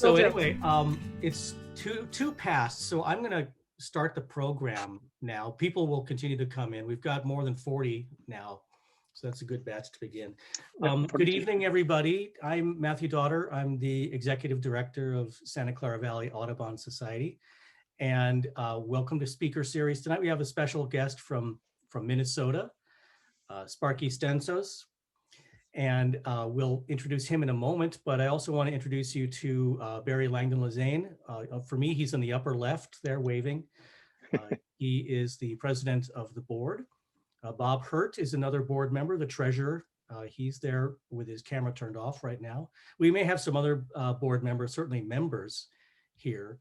So anyway, it's two past. So I'm going to start the program now. People will continue to come in. We've got more than 40 now. So that's a good batch to begin. Good evening, everybody. I'm Matthew Daughter. I'm the Executive Director of Santa Clara Valley Audubon Society. And welcome to Speaker Series. Tonight we have a special guest from Minnesota, Sparky Stensaas. And we'll introduce him in a moment, but I also want to introduce you to Barry Langdon-Lazane. For me, he's in the upper left there waving. He is the president of the board. Bob Hurt is another board member, the treasurer. He's there with his camera turned off right now. We may have some other board members, certainly members here.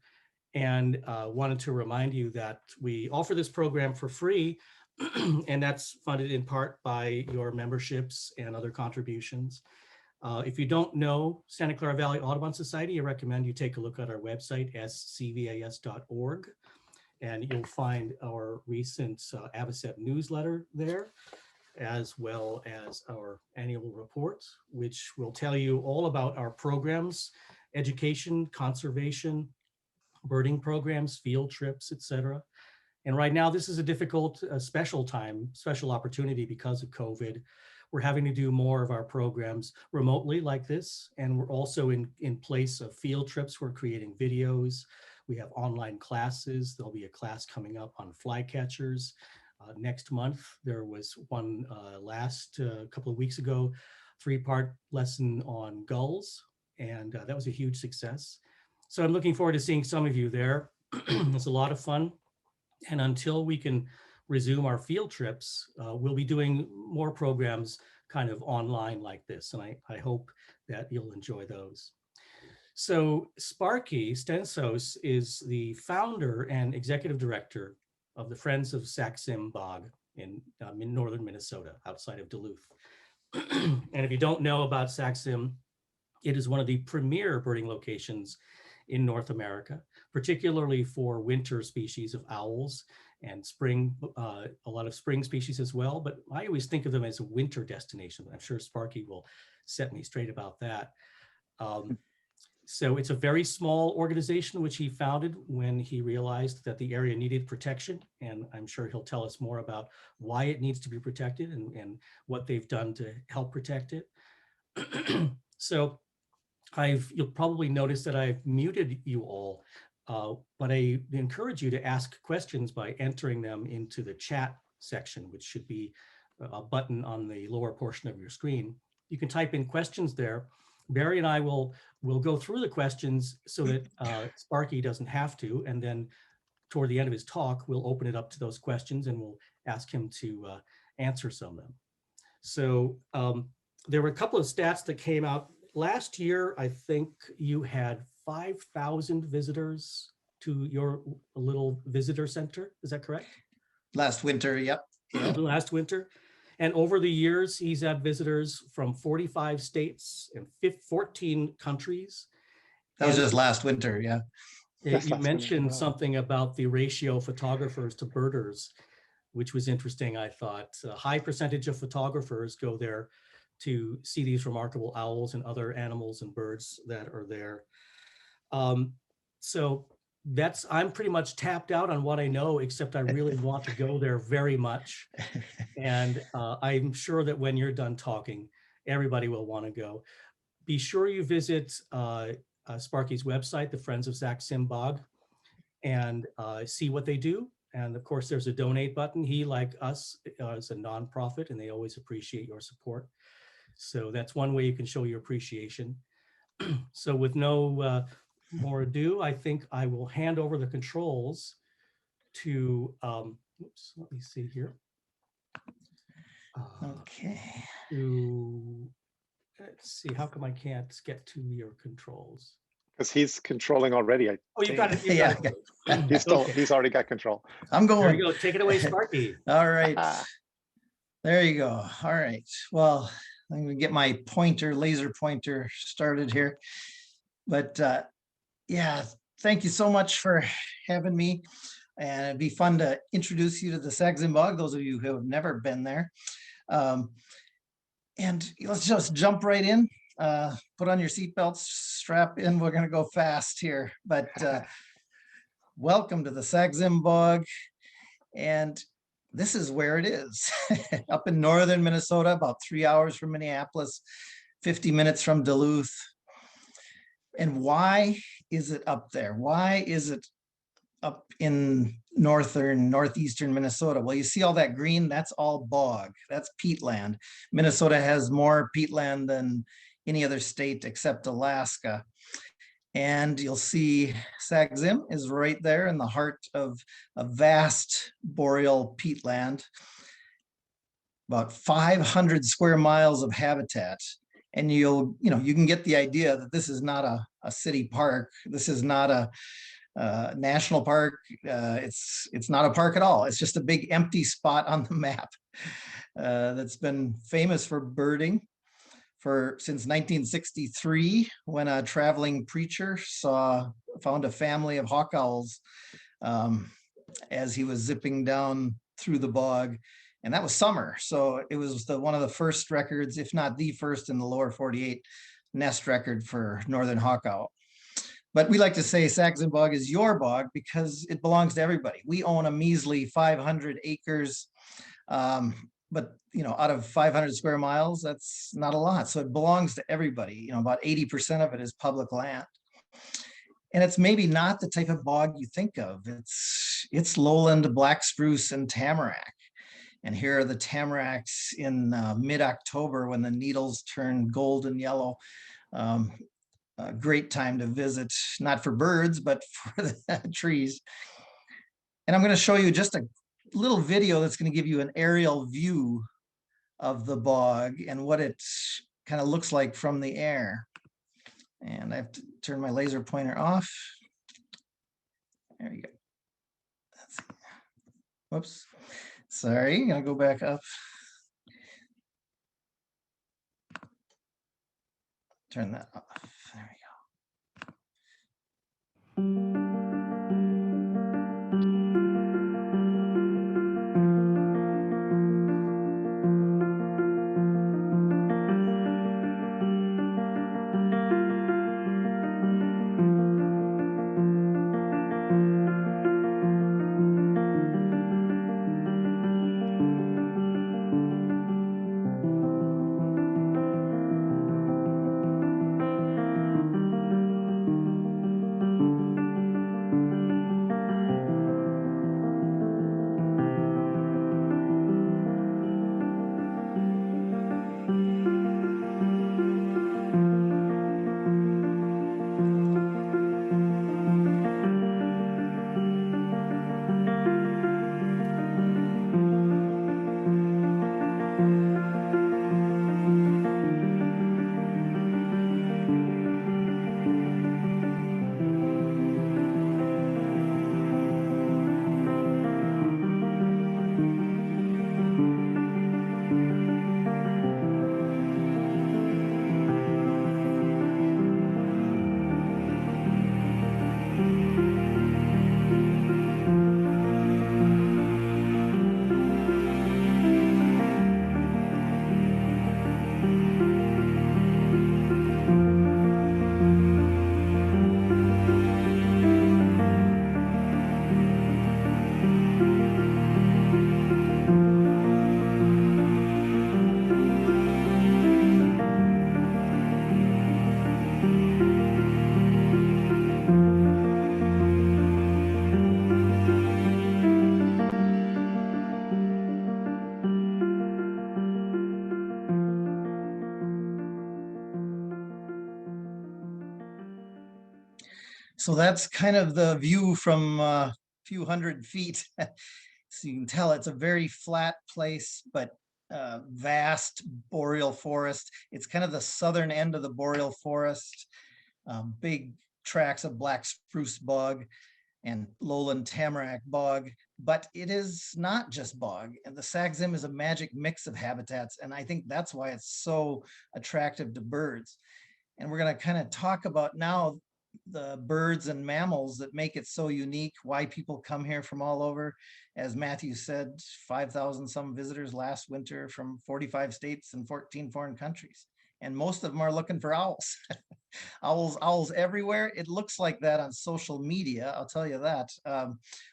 And wanted to remind you that we offer this program for free, and that's funded in part by your memberships and other contributions. If you don't know Santa Clara Valley Audubon Society, I recommend you take a look at our website, scvas.org, and you'll find our recent AVICEP newsletter there, as well as our annual report, which will tell you all about our programs, education, conservation, birding programs, field trips, etc. And right now, this is a difficult, special opportunity because of COVID. We're having to do more of our programs remotely like this. And we're also in place of field trips. We're creating videos. We have online classes. There'll be a class coming up on flycatchers next month. There was one last couple of weeks ago, 3-part lesson on gulls. And that was a huge success. So I'm looking forward to seeing some of you there. It's a lot of fun. And until we can resume our field trips, we'll be doing more programs kind of online like this. And I hope that you'll enjoy those. So Sparky Stensaas is the founder and executive director of the Friends of Sax-Zim Bog in northern Minnesota, outside of Duluth. And if you don't know about Sax-Zim, it is one of the premier birding locations in North America, particularly for winter species of owls and spring, a lot of spring species as well. But I always think of them as a winter destination. I'm sure Sparky will set me straight about that. So it's a very small organization which he founded when he realized that the area needed protection. And I'm sure he'll tell us more about why it needs to be protected and what they've done to help protect it. So you'll probably notice that I've muted you all, but I encourage you to ask questions by entering them into the chat section, which should be a button on the lower portion of your screen. You can type in questions there. Barry and I will go through the questions so that Sparky doesn't have to, and then toward the end of his talk, we'll open it up to those questions and we'll ask him to answer some of them. So there were a couple of stats that came out. Last year, I think you had 5,000 visitors to your little visitor center. Is that correct? Last winter, yep. Last winter. And over the years, he's had visitors from 45 states and 14 countries. That was just last winter, yeah. You mentioned something about the ratio of photographers to birders, which was interesting, I thought. A high percentage of photographers go there to see these remarkable owls and other animals and birds that are there. So I'm pretty much tapped out on what I know, except I really want to go there very much. And I'm sure that when you're done talking, everybody will want to go. Be sure you visit Sparky's website, the Friends of Sax-Zim Bog, and see what they do. And of course, there's a donate button. He, like us, is a nonprofit, and they always appreciate your support. So that's one way you can show your appreciation. So with no more ado, I think I will hand over the controls to, oops, let me see here. Okay. Let's see, how come I can't get to your controls? Because he's controlling already. You got it. Yeah. He's already got control. I'm going. There you go. Take it away, Sparky. All right. There you go. All right. Well, I'm going to get my laser pointer started here. But yeah, thank you so much for having me. And it'd be fun to introduce you to the Sax-Zim Bog, those of you who have never been there. And let's just jump right in. put on your seatbelts, strap in. We're going to go fast here, but welcome to the Sax-Zim Bog. And this is where it is, up in northern Minnesota, about 3 hours from Minneapolis, 50 minutes from Duluth. And why is it up there? Why is it up in northeastern Minnesota? Well, you see all that green, that's all bog, that's peatland. Minnesota has more peatland than any other state except Alaska. And you'll see Sax-Zim is right there in the heart of a vast boreal peatland, about 500 square miles of habitat. And you can get the idea that this is not a city park. This is not a national park. It's not a park at all. It's just a big empty spot on the map that's been famous for birding since 1963, when a traveling preacher found a family of hawk owls as he was zipping down through the bog. And that was summer. So it was one of the first records, if not the first, in the lower 48 nest record for northern hawk owl. But we like to say Sax-Zim Bog is your bog because it belongs to everybody. We own a measly 500 acres, but out of 500 square miles, that's not a lot. So it belongs to everybody. About 80% of it is public land. And it's maybe not the type of bog you think of. It's lowland black spruce and tamarack. And here are the tamaracks in mid-October when the needles turn golden yellow. A great time to visit, not for birds, but for the trees. And I'm going to show you just a little video that's going to give you an aerial view of the bog and what it kind of looks like from the air. And I have to turn my laser pointer off. There we go. Whoops. Sorry, I'm going to go back up. Turn that off. There we go. So that's kind of the view from a few hundred feet. So you can tell it's a very flat place, but vast boreal forest. It's kind of the southern end of the boreal forest. Big tracts of black spruce bog and lowland tamarack bog, but it is not just bog. And the Sax-Zim is a magic mix of habitats. And I think that's why it's so attractive to birds. And we're going to kind of talk about now the birds and mammals that make it so unique, why people come here from all over. As Matthew said, 5,000 some visitors last winter from 45 states and 14 foreign countries. and most of them are looking for owls. Owls everywhere. It looks like that on social media, I'll tell you that.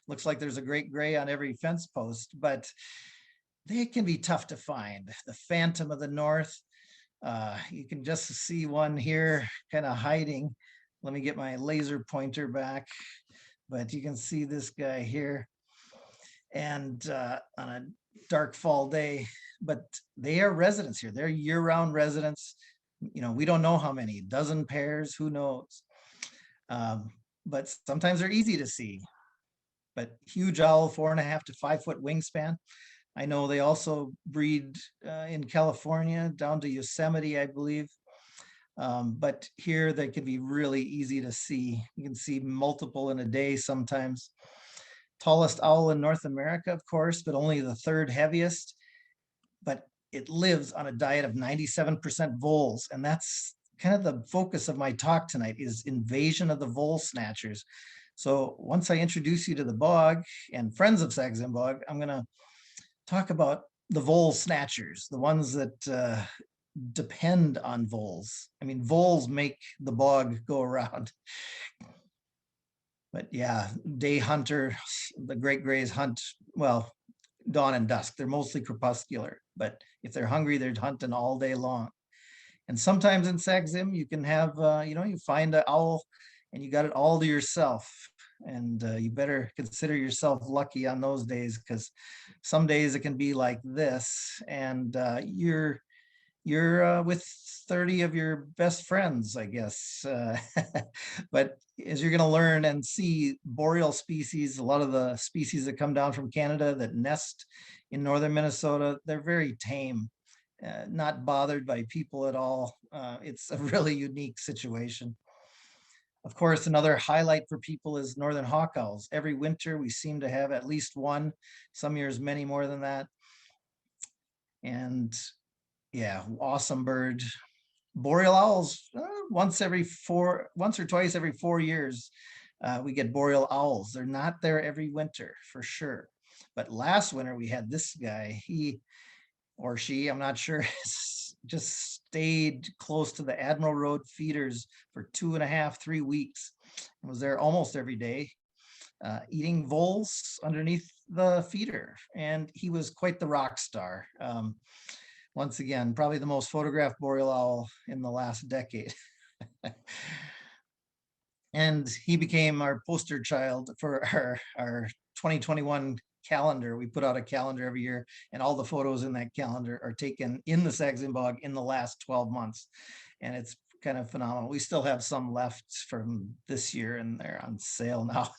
Looks like there's a great gray on every fence post, but they can be tough to find. The Phantom of the North, you can just see one here kind of hiding. Let me get my laser pointer back, but you can see this guy here. And on a dark fall day, but they are residents here. They're year-round residents. You know, we don't know how many, dozen pairs, who knows? But sometimes they're easy to see. But huge owl, 4.5 to 5 foot wingspan. I know they also breed in California down to Yosemite, I believe. But here they can be really easy to see. You can see multiple in a day sometimes. Tallest owl in North America, of course, but only the third heaviest. But it lives on a diet of 97% voles. And that's kind of the focus of my talk tonight, is invasion of the vole snatchers. So once I introduce you to the bog and friends of Sax-Zim Bog, I'm going to talk about the vole snatchers, the ones that depend on voles. I mean, voles make the bog go around. But yeah, day hunter, the great grays hunt, well, dawn and dusk. They're mostly crepuscular, but if they're hungry, they're hunting all day long. And sometimes in Sax-Zim, you can have, you find an owl and you got it all to yourself. And you better consider yourself lucky on those days, because some days it can be like this, and you're with 30 of your best friends, I guess. But as you're going to learn and see, boreal species, a lot of the species that come down from Canada that nest in northern Minnesota, they're very tame, not bothered by people at all. It's a really unique situation. Of course, another highlight for people is northern hawk owls. Every winter, we seem to have at least one, some years many more than that. And yeah, awesome bird. Boreal owls, once or twice every 4 years, we get boreal owls. They're not there every winter, for sure. But last winter, we had this guy, he or she, I'm not sure, just stayed close to the Admiral Road feeders for 2.5, 3 weeks. I was there almost every day, eating voles underneath the feeder. And he was quite the rock star. Once again, probably the most photographed boreal owl in the last decade. And he became our poster child for our 2021 calendar. We put out a calendar every year, and all the photos in that calendar are taken in the Sax-Zim Bog in the last 12 months. And it's kind of phenomenal. We still have some left from this year, and they're on sale now.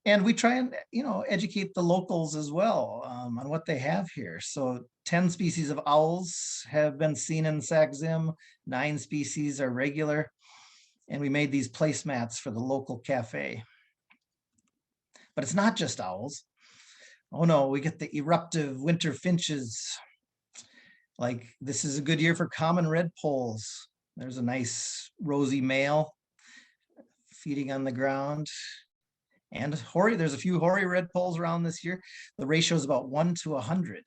And we try and, educate the locals as well on what they have here. So 10 species of owls have been seen in Sax-Zim. 9 species are regular. And we made these placemats for the local cafe. But it's not just owls. Oh no, we get the eruptive winter finches. Like, this is a good year for common redpolls. There's a nice rosy male feeding on the ground. And hoary, there's a few hoary redpolls around this year. The ratio is about 1 to 100.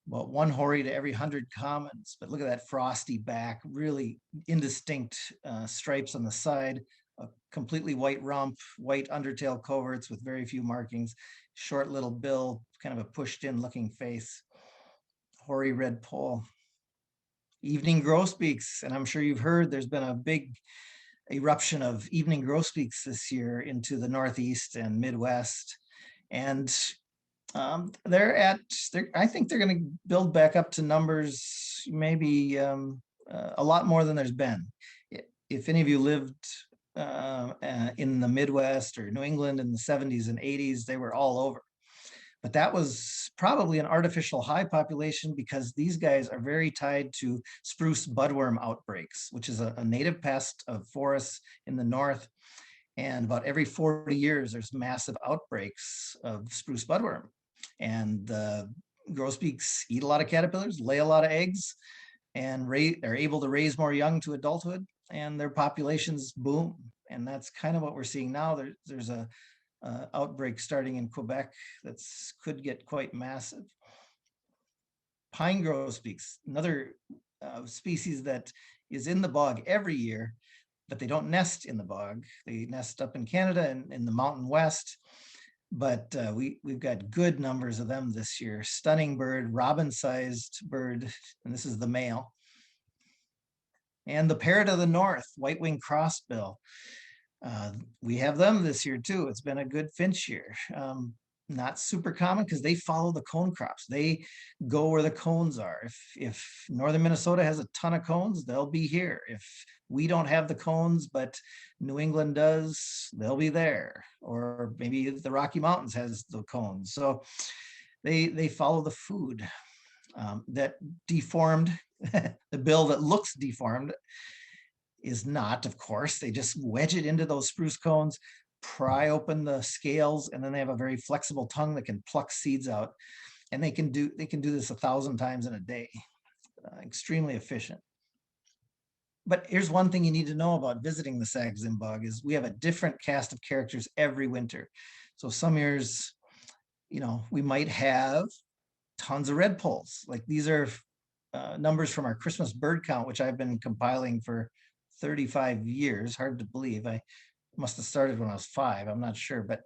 About 1 hoary to every 100 commons. But look at that frosty back, really indistinct stripes on the side, a completely white rump, white undertail coverts with very few markings, short little bill, kind of a pushed in looking face. Hoary redpoll. Evening grosbeaks, and I'm sure you've heard there's been a big eruption of evening grosbeaks this year into the Northeast and Midwest. And I think they're going to build back up to numbers, maybe a lot more than there's been. If any of you lived in the Midwest or New England in the 70s and 80s, they were all over. But that was probably an artificial high population, because these guys are very tied to spruce budworm outbreaks, which is a native pest of forests in the north. And about every 40 years, there's massive outbreaks of spruce budworm. And the grosbeaks eat a lot of caterpillars, lay a lot of eggs, and are able to raise more young to adulthood, and their populations boom. And that's kind of what we're seeing now. There's a outbreak starting in Quebec that could get quite massive. pine grosbeaks, another species that is in the bog every year, but they don't nest in the bog. They nest up in Canada and in the Mountain West. But we've got good numbers of them this year. Stunning bird, robin-sized bird, and this is the male. And the parrot of the north, white-winged crossbill. We have them this year too. It's been a good finch year. Not super common because they follow the cone crops. They go where the cones are. If northern Minnesota has a ton of cones, they'll be here. If we don't have the cones, but New England does, they'll be there. Or maybe the Rocky Mountains has the cones. So they follow the food. That deformed, the bill that looks deformed is not, of course. They just wedge it into those spruce cones, pry open the scales, and then they have a very flexible tongue that can pluck seeds out. And they can do this 1,000 times in a day. Extremely efficient. But here's one thing you need to know about visiting the Sax-Zim Bog is we have a different cast of characters every winter. So some years, we might have tons of redpolls. Like these are numbers from our Christmas bird count, which I've been compiling for 35 years. Hard to believe. I must have started when I was 5. I'm not sure, but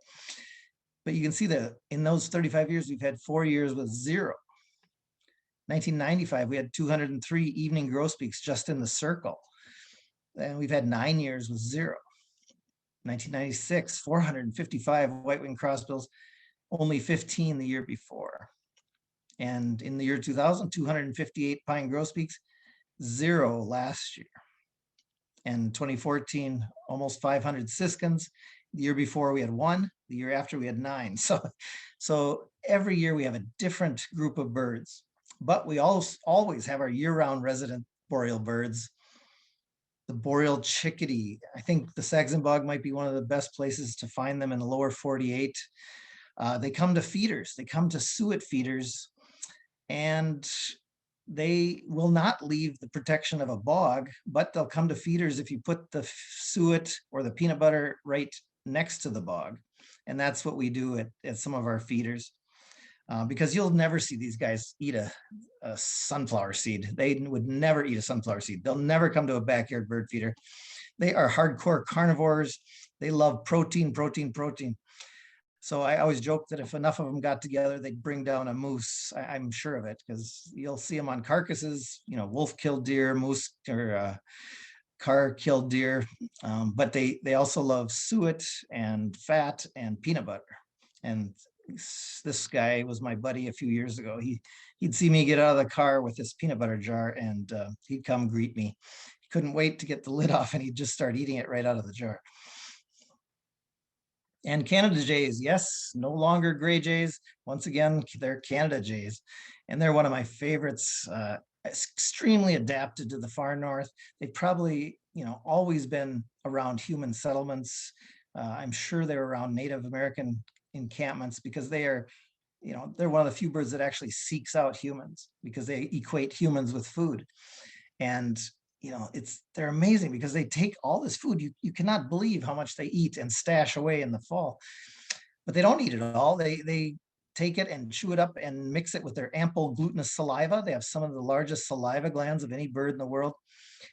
you can see that in those 35 years, we've had 4 years with 0. 1995, we had 203 evening grosbeaks just in the circle. And we've had 9 years with 0. 1996, 455 white-winged crossbills, only 15 the year before. And in the year 2000, 258 pine grosbeaks, 0 last year. And 2014, almost 500 siskins. The year before we had 1, the year after we had 9. So every year we have a different group of birds, but we always have our year-round resident boreal birds. The boreal chickadee, I think the Sax-Zim Bog might be one of the best places to find them in the lower 48. They come to feeders, they come to suet feeders, and they will not leave the protection of a bog, but they'll come to feeders if you put the suet or the peanut butter right next to the bog. And that's what we do at some of our feeders. Because you'll never see these guys eat a sunflower seed. They would never eat a sunflower seed. They'll never come to a backyard bird feeder. They are hardcore carnivores. They love protein, protein, protein. So I always joke that if enough of them got together, they'd bring down a moose. I'm sure of it because you'll see them on carcasses, wolf killed deer, moose or car killed deer. But they also love suet and fat and peanut butter. And this guy was my buddy a few years ago. He'd see me get out of the car with this peanut butter jar and he'd come greet me. He couldn't wait to get the lid off and he'd just start eating it right out of the jar. And Canada jays, yes, no longer gray jays. Once again, they're Canada jays. And they're one of my favorites, extremely adapted to the far north. They've probably, always been around human settlements. I'm sure they're around Native American encampments because they are, they're one of the few birds that actually seeks out humans because they equate humans with food. And they're amazing because they take all this food. You cannot believe how much they eat and stash away in the fall, but they don't eat it all. They take it and chew it up and mix it with their ample glutinous saliva. They have some of the largest saliva glands of any bird in the world.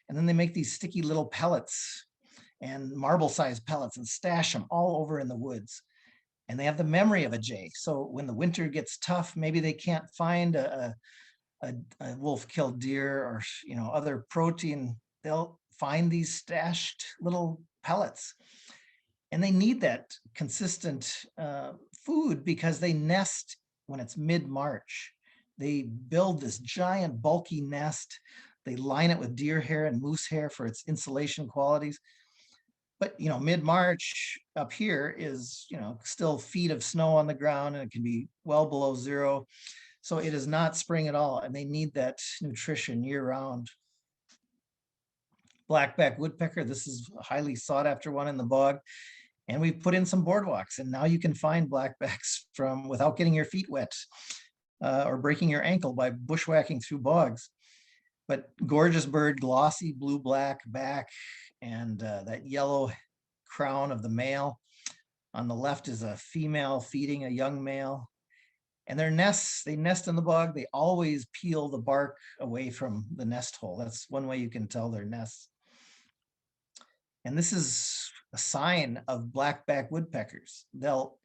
And then they make these sticky little pellets and marble-sized pellets and stash them all over in the woods. And they have the memory of a jay. So when the winter gets tough, maybe they can't find a wolf-killed deer or other protein, they'll find these stashed little pellets. And they need that consistent food because they nest when it's mid-March. They build this giant bulky nest. They line it with deer hair and moose hair for its insulation qualities. But mid-March up here is still feet of snow on the ground and it can be well below 0. So it is not spring at all, and they need that nutrition year-round. Blackback woodpecker, this is a highly sought after one in the bog. And we've put in some boardwalks, and now you can find blackbacks without getting your feet wet or breaking your ankle by bushwhacking through bogs. But gorgeous bird, glossy blue-black back, and that yellow crown of the male. On the left is a female feeding a young male. And their nests, they nest in the bog. They always peel the bark away from the nest hole. That's one way you can tell their nests. And this is a sign of blackback woodpeckers. They'll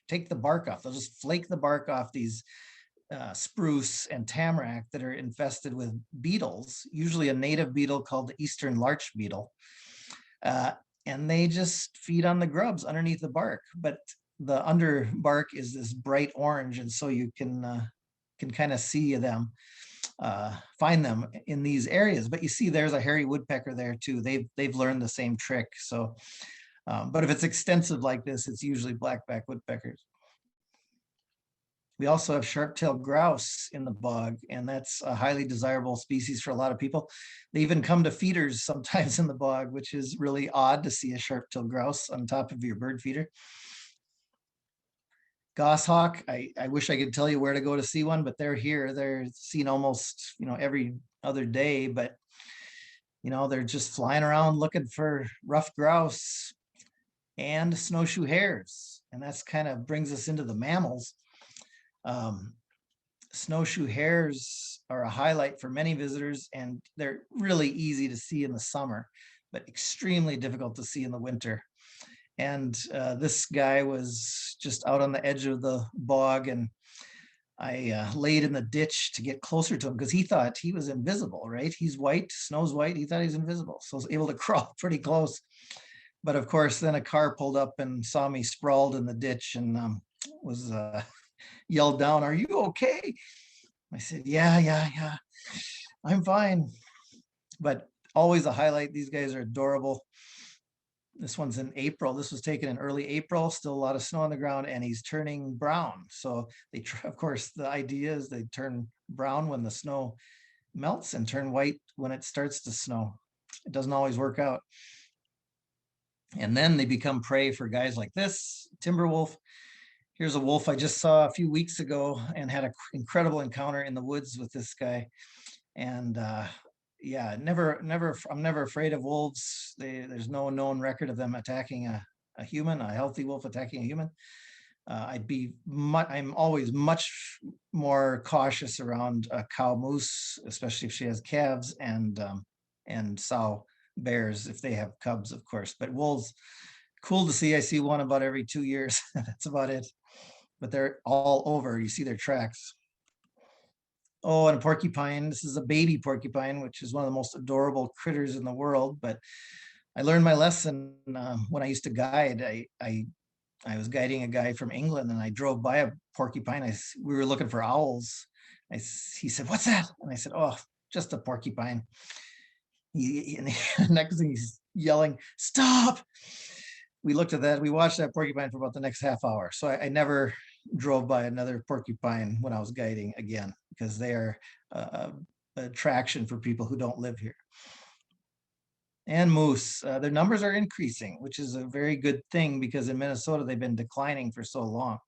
take the bark off. They'll just flake the bark off these spruce and tamarack that are infested with beetles, usually a native beetle called the eastern larch beetle. And they just feed on the grubs underneath the bark. But the under bark is this bright orange, and so you can kind of see them, find them in these areas. But you see there's a hairy woodpecker there too. They've learned the same trick. So, but if it's extensive like this, it's usually blackback woodpeckers. We also have sharp-tailed grouse in the bog, and that's a highly desirable species for a lot of people. They even come to feeders sometimes in the bog, which is really odd to see a sharp-tailed grouse on top of your bird feeder. Goshawk, I wish I could tell you where to go to see one, but they're here. They're seen almost, every other day, but they're just flying around looking for ruffed grouse and snowshoe hares. And that's kind of brings us into the mammals. Snowshoe hares are a highlight for many visitors, and they're really easy to see in the summer, but extremely difficult to see in the winter. And this guy was just out on the edge of the bog, and I laid in the ditch to get closer to him because he thought he was invisible, right? He's white, snow's white. He thought he was invisible. So I was able to crawl pretty close. But of course, then a car pulled up and saw me sprawled in the ditch and was yelled down, "Are you okay?" I said, yeah, I'm fine. But always a highlight. These guys are adorable. This one's in April. This was taken in early April, still a lot of snow on the ground, and he's turning brown. So of course, the idea is they turn brown when the snow melts and turn white when it starts to snow. It doesn't always work out. And then they become prey for guys like this, timber wolf. Here's a wolf I just saw a few weeks ago and had an incredible encounter in the woods with this guy. And yeah, I'm never afraid of wolves. There's no known record of them attacking a human, a healthy wolf attacking a human. I'm always much more cautious around a cow moose, especially if she has calves, and sow bears if they have cubs, of course. But wolves, cool to see. I see one about every 2 years. That's about it. But they're all over. You see their tracks. Oh, and a porcupine. This is a baby porcupine, which is one of the most adorable critters in the world. But I learned my lesson when I used to guide. I was guiding a guy from England, and I drove by a porcupine. We were looking for owls. He said, "What's that?" And I said, "Oh, just a porcupine." Next thing he's yelling, "Stop!" We looked at that. We watched that porcupine for about the next half hour. So I never drove by another porcupine when I was guiding again, because they are an attraction for people who don't live here. And moose, their numbers are increasing, which is a very good thing because in Minnesota they've been declining for so long.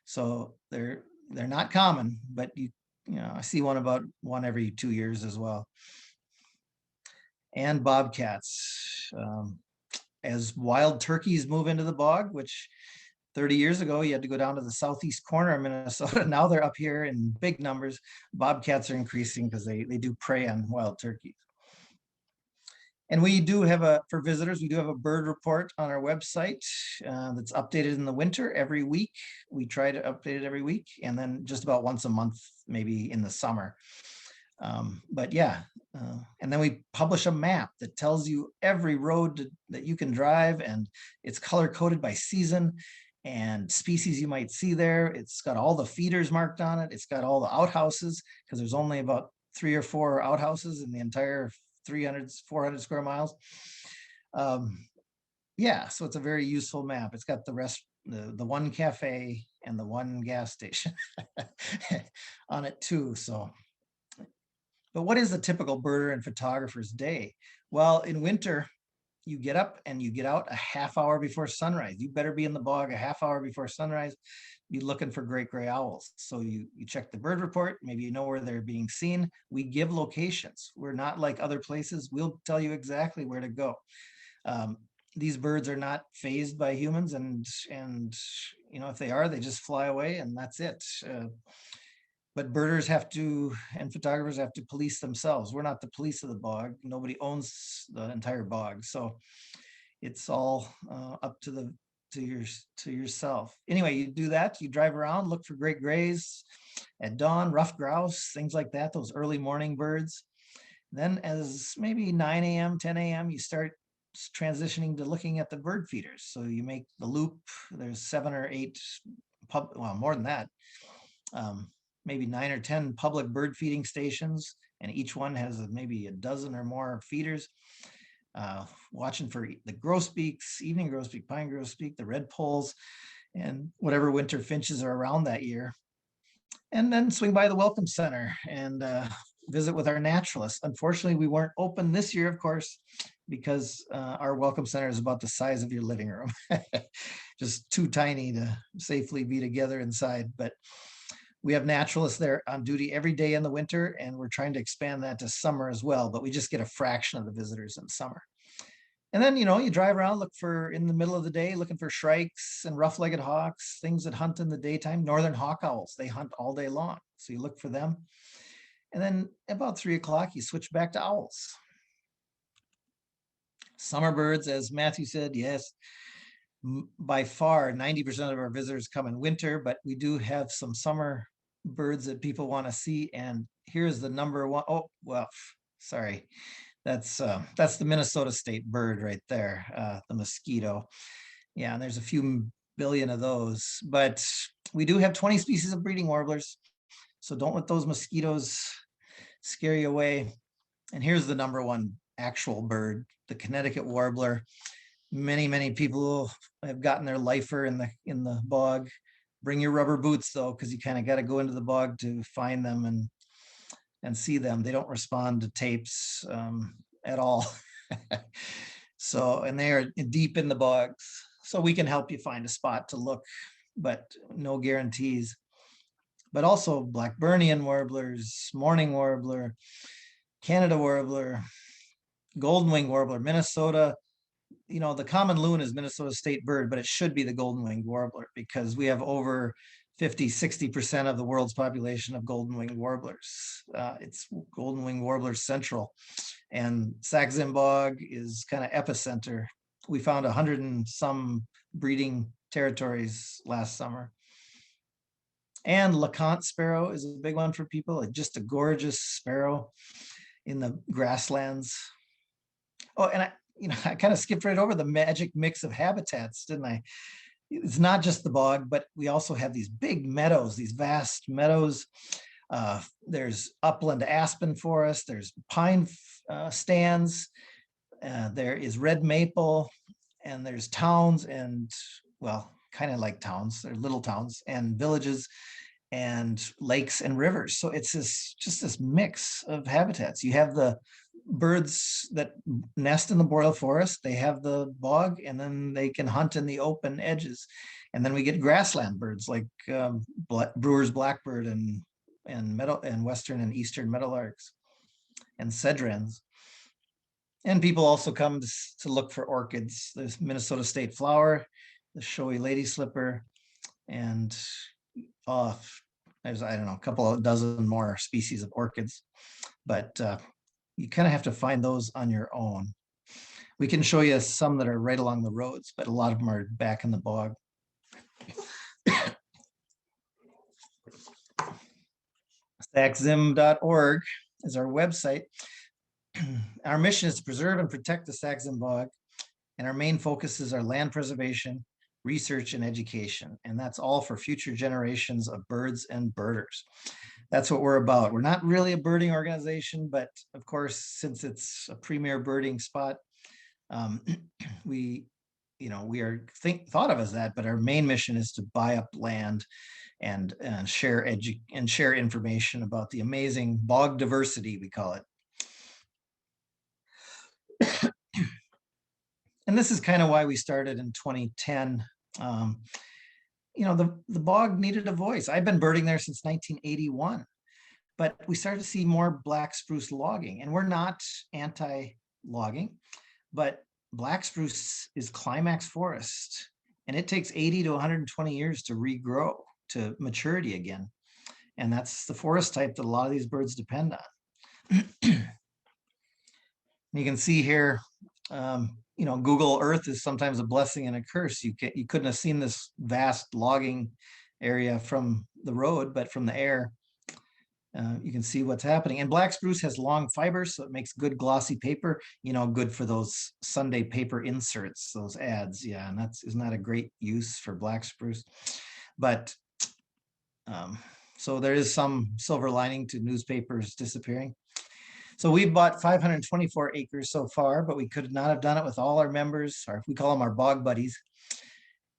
So they're not common, but I see one every 2 years as well. And bobcats. As wild turkeys move into the bog, which 30 years ago, you had to go down to the southeast corner of Minnesota. Now they're up here in big numbers. Bobcats are increasing because they do prey on wild turkeys. And we do have for visitors, we do have a bird report on our website that's updated in the winter every week. We try to update it every week, and then just about once a month, maybe in the summer. But yeah, and then we publish a map that tells you every road that you can drive, and it's color coded by season and species you might see there. It's got all the feeders marked on it. It's got all the outhouses, because there's only about 3 or 4 outhouses in the entire 400 square miles. Yeah, so it's a very useful map. It's got the one cafe and the one gas station on it too. So, but what is the typical birder and photographer's day? Well, in winter, you get up and you get out a half hour before sunrise. You better be in the bog a half hour before sunrise, be looking for great gray owls. So you check the bird report, maybe you know where they're being seen. We give locations. We're not like other places. We'll tell you exactly where to go. these birds are not phased by humans, and if they are, they just fly away and that's it. But birders have to, and photographers have to police themselves. We're not the police of the bog. Nobody owns the entire bog, so it's all up to yourself. Anyway, you do that. You drive around, look for great grays at dawn, rough grouse, things like that. Those early morning birds. Then, as maybe 9 a.m., 10 a.m., you start transitioning to looking at the bird feeders. So you make the loop. There's 7 or 8 well, more than that. Maybe 9 or 10 public bird feeding stations, and each one has maybe a dozen or more feeders. Watching for the grosbeaks, evening grosbeak, pine grosbeak, the red poles, and whatever winter finches are around that year. And then swing by the Welcome Center and visit with our naturalists. Unfortunately, we weren't open this year, of course, because our Welcome Center is about the size of your living room. Just too tiny to safely be together inside. But we have naturalists there on duty every day in the winter, and we're trying to expand that to summer as well, but we just get a fraction of the visitors in summer. And then, you drive around, look for, in the middle of the day, looking for shrikes and rough-legged hawks, things that hunt in the daytime. Northern hawk owls, they hunt all day long. So you look for them. And then about 3 o'clock, you switch back to owls. Summer birds, as Matthew said, yes, by far 90% of our visitors come in winter, but we do have some summer birds that people want to see. And here's the number one. Oh, well, sorry. That's the Minnesota state bird right there, the mosquito. Yeah, and there's a few billion of those, but we do have 20 species of breeding warblers. So don't let those mosquitoes scare you away. And here's the number one actual bird, the Connecticut warbler. Many people have gotten their lifer in the bog. Bring your rubber boots though, because you kind of got to go into the bog to find them and see them. They don't respond to tapes at all. So, and they are deep in the bogs. So we can help you find a spot to look, but no guarantees. But also Blackburnian warblers, mourning warbler, Canada warbler, golden wing warbler, Minnesota. The common loon is Minnesota state bird, but it should be the golden winged warbler because we have over 50-60% of the world's population of golden winged warblers. It's golden winged warblers central, and Sax-Zim Bog is kind of epicenter. We found 100 and some breeding territories last summer. And LeConte sparrow is a big one for people, just a gorgeous sparrow in the grasslands. Oh, and I kind of skipped right over the magic mix of habitats, didn't I? It's not just the bog, but we also have these big meadows, these vast meadows. There's upland aspen forest, there's pine stands, there is red maple, and there's towns and, well, kind of like towns, they're little towns and villages and lakes and rivers. So it's just this mix of habitats. You have the birds that nest in the boreal forest, they have the bog, and then they can hunt in the open edges. And then we get grassland birds like Brewer's blackbird and western and eastern meadowlarks and cedrons. And people also come to look for orchids. There's Minnesota state flower, the showy lady slipper, and there's, I don't know, a couple of dozen more species of orchids, but you kind of have to find those on your own. We can show you some that are right along the roads, but a lot of them are back in the bog. Saxzim.org is our website. Our mission is to preserve and protect the Sax-Zim Bog, and our main focus is our land preservation, research, and education. And that's all for future generations of birds and birders. That's what we're about. We're not really a birding organization, but of course, since it's a premier birding spot, we are thought of as that, but our main mission is to buy up land and share information about the amazing bog diversity, we call it. And this is kind of why we started in 2010. The bog needed a voice. I've been birding there since 1981, but we started to see more black spruce logging, and we're not anti-logging, but black spruce is climax forest, and it takes 80 to 120 years to regrow to maturity again. And that's the forest type that a lot of these birds depend on. You can see here, Google Earth is sometimes a blessing and a curse. You couldn't have seen this vast logging area from the road, but from the air, you can see what's happening. And black spruce has long fibers, so it makes good glossy paper, good for those Sunday paper inserts, those ads. Yeah, and isn't that a great use for black spruce? But so there is some silver lining to newspapers disappearing. So we bought 524 acres so far, but we could not have done it with all our members, or we call them our bog buddies.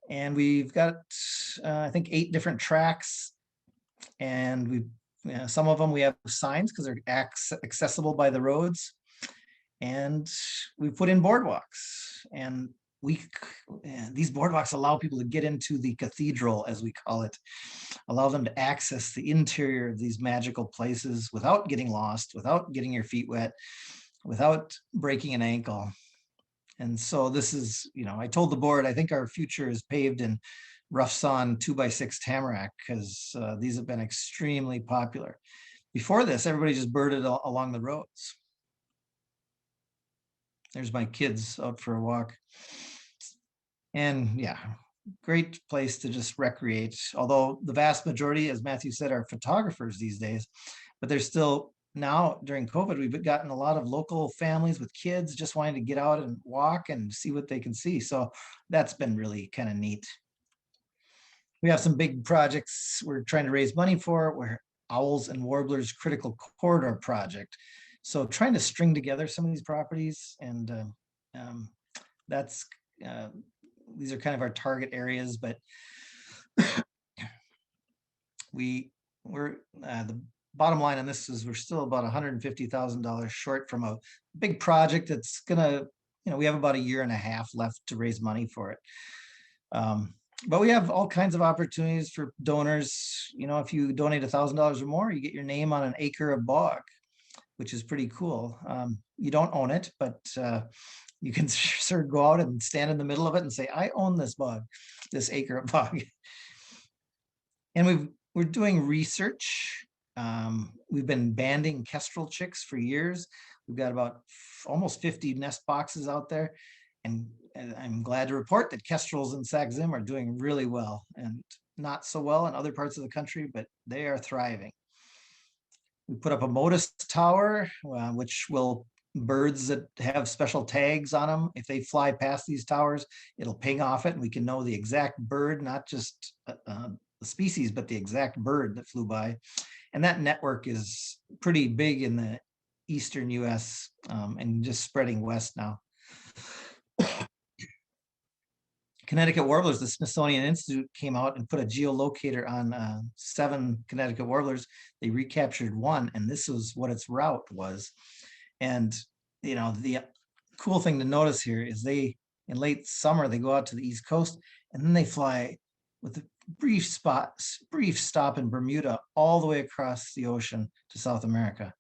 And we've got, I think, 8 different tracks, and some of them we have signs because they're accessible by the roads, and we put in boardwalks, and these boardwalks allow people to get into the cathedral, as we call it, allow them to access the interior of these magical places without getting lost, without getting your feet wet, without breaking an ankle. And so this is, I told the board, I think our future is paved in rough sawn 2x6 tamarack, because these have been extremely popular. Before this, everybody just birded along the roads. There's my kids out for a walk. And yeah, great place to just recreate. Although the vast majority, as Matthew said, are photographers these days, but there's still, now during COVID, we've gotten a lot of local families with kids just wanting to get out and walk and see what they can see. So that's been really kind of neat. We have some big projects we're trying to raise money for. We're Owls and Warblers Critical Corridor Project. So trying to string together some of these properties, and these are kind of our target areas, but we're the bottom line on this is we're still about $150,000 short from a big project that's gonna, we have about 1.5 years left to raise money for it. But we have all kinds of opportunities for donors. If you donate $1,000 or more, you get your name on an acre of bog, which is pretty cool. You don't own it, but you can sort of go out and stand in the middle of it and say, I own this bog, this acre of bog. And we're doing research. We've been banding kestrel chicks for years. We've got about almost 50 nest boxes out there. And I'm glad to report that kestrels in Sax-Zim are doing really well, and not so well in other parts of the country, but they are thriving. We put up a Modus tower, which will, birds that have special tags on them, if they fly past these towers, it'll ping off it, and we can know the exact bird, not just the species, but the exact bird that flew by. And that network is pretty big in the eastern US, and just spreading west now. Connecticut Warblers, the Smithsonian Institute came out and put a geolocator on 7 Connecticut Warblers. They recaptured 1, and this was what its route was. And the cool thing to notice here is in late summer, they go out to the East Coast, and then they fly with a brief stop in Bermuda all the way across the ocean to South America.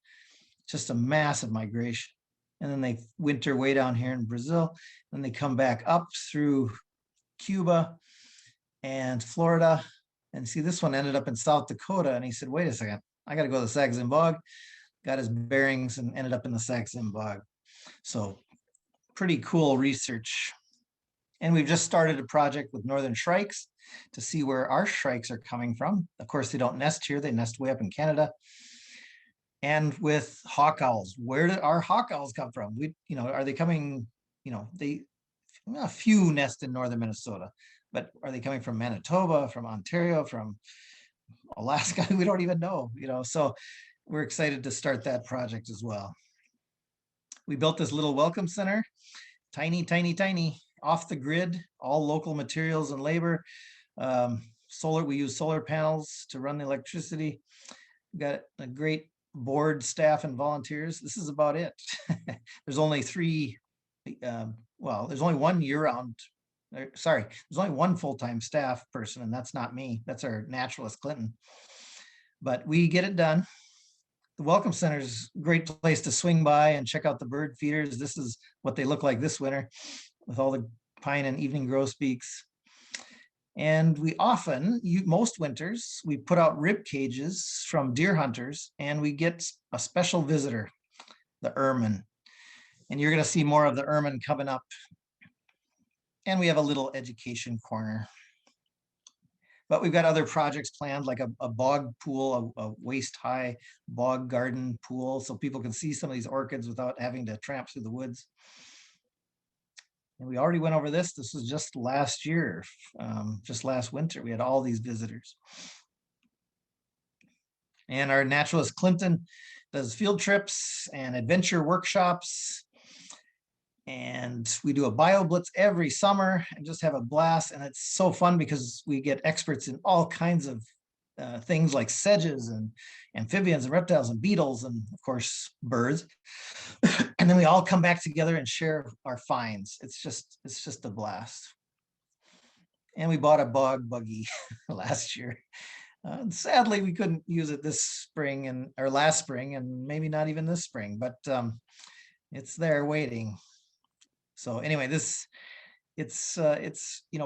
Just a massive migration. And then they winter way down here in Brazil, and they come back up through Cuba and Florida. And see, this one ended up in South Dakota, and he said, wait a second, I got to go to the Sax-Zim Bog. Got his bearings and ended up in the Sax-Zim Bog. So pretty cool research. And we've just started a project with northern shrikes to see where our shrikes are coming from. Of course, they don't nest here, they nest way up in Canada. And with hawk owls, where did our hawk owls come from? Are they coming, a few nest in northern Minnesota, but are they coming from Manitoba, from Ontario, from Alaska? We don't even know, so we're excited to start that project as well. We built this little welcome center, tiny, off the grid, all local materials and labor. We use solar panels to run the electricity. We've got a great board, staff, and volunteers. This is about it. There's only 3, there's only one year-round, there's only one full-time staff person, and that's not me. That's our naturalist, Clinton. But we get it done. The Welcome Center is a great place to swing by and check out the bird feeders. This is what they look like this winter with all the pine and evening grosbeaks. And we often, most winters, we put out rib cages from deer hunters and we get a special visitor, the ermine. And you're going to see more of the ermine coming up. And we have a little education corner. But we've got other projects planned, like a bog pool, a waist-high bog garden pool, so people can see some of these orchids without having to tramp through the woods. And we already went over this. This was just last year, just last winter. We had all these visitors. And our naturalist Clinton does field trips and adventure workshops. And we do a bio blitz every summer and just have a blast. And it's so fun because we get experts in all kinds of things like sedges and amphibians and reptiles and beetles and of course birds. And then we all come back together and share our finds. It's just a blast. And we bought a bog buggy last year. Sadly, we couldn't use it this spring or last spring, and maybe not even this spring, but it's there waiting. So anyway, it's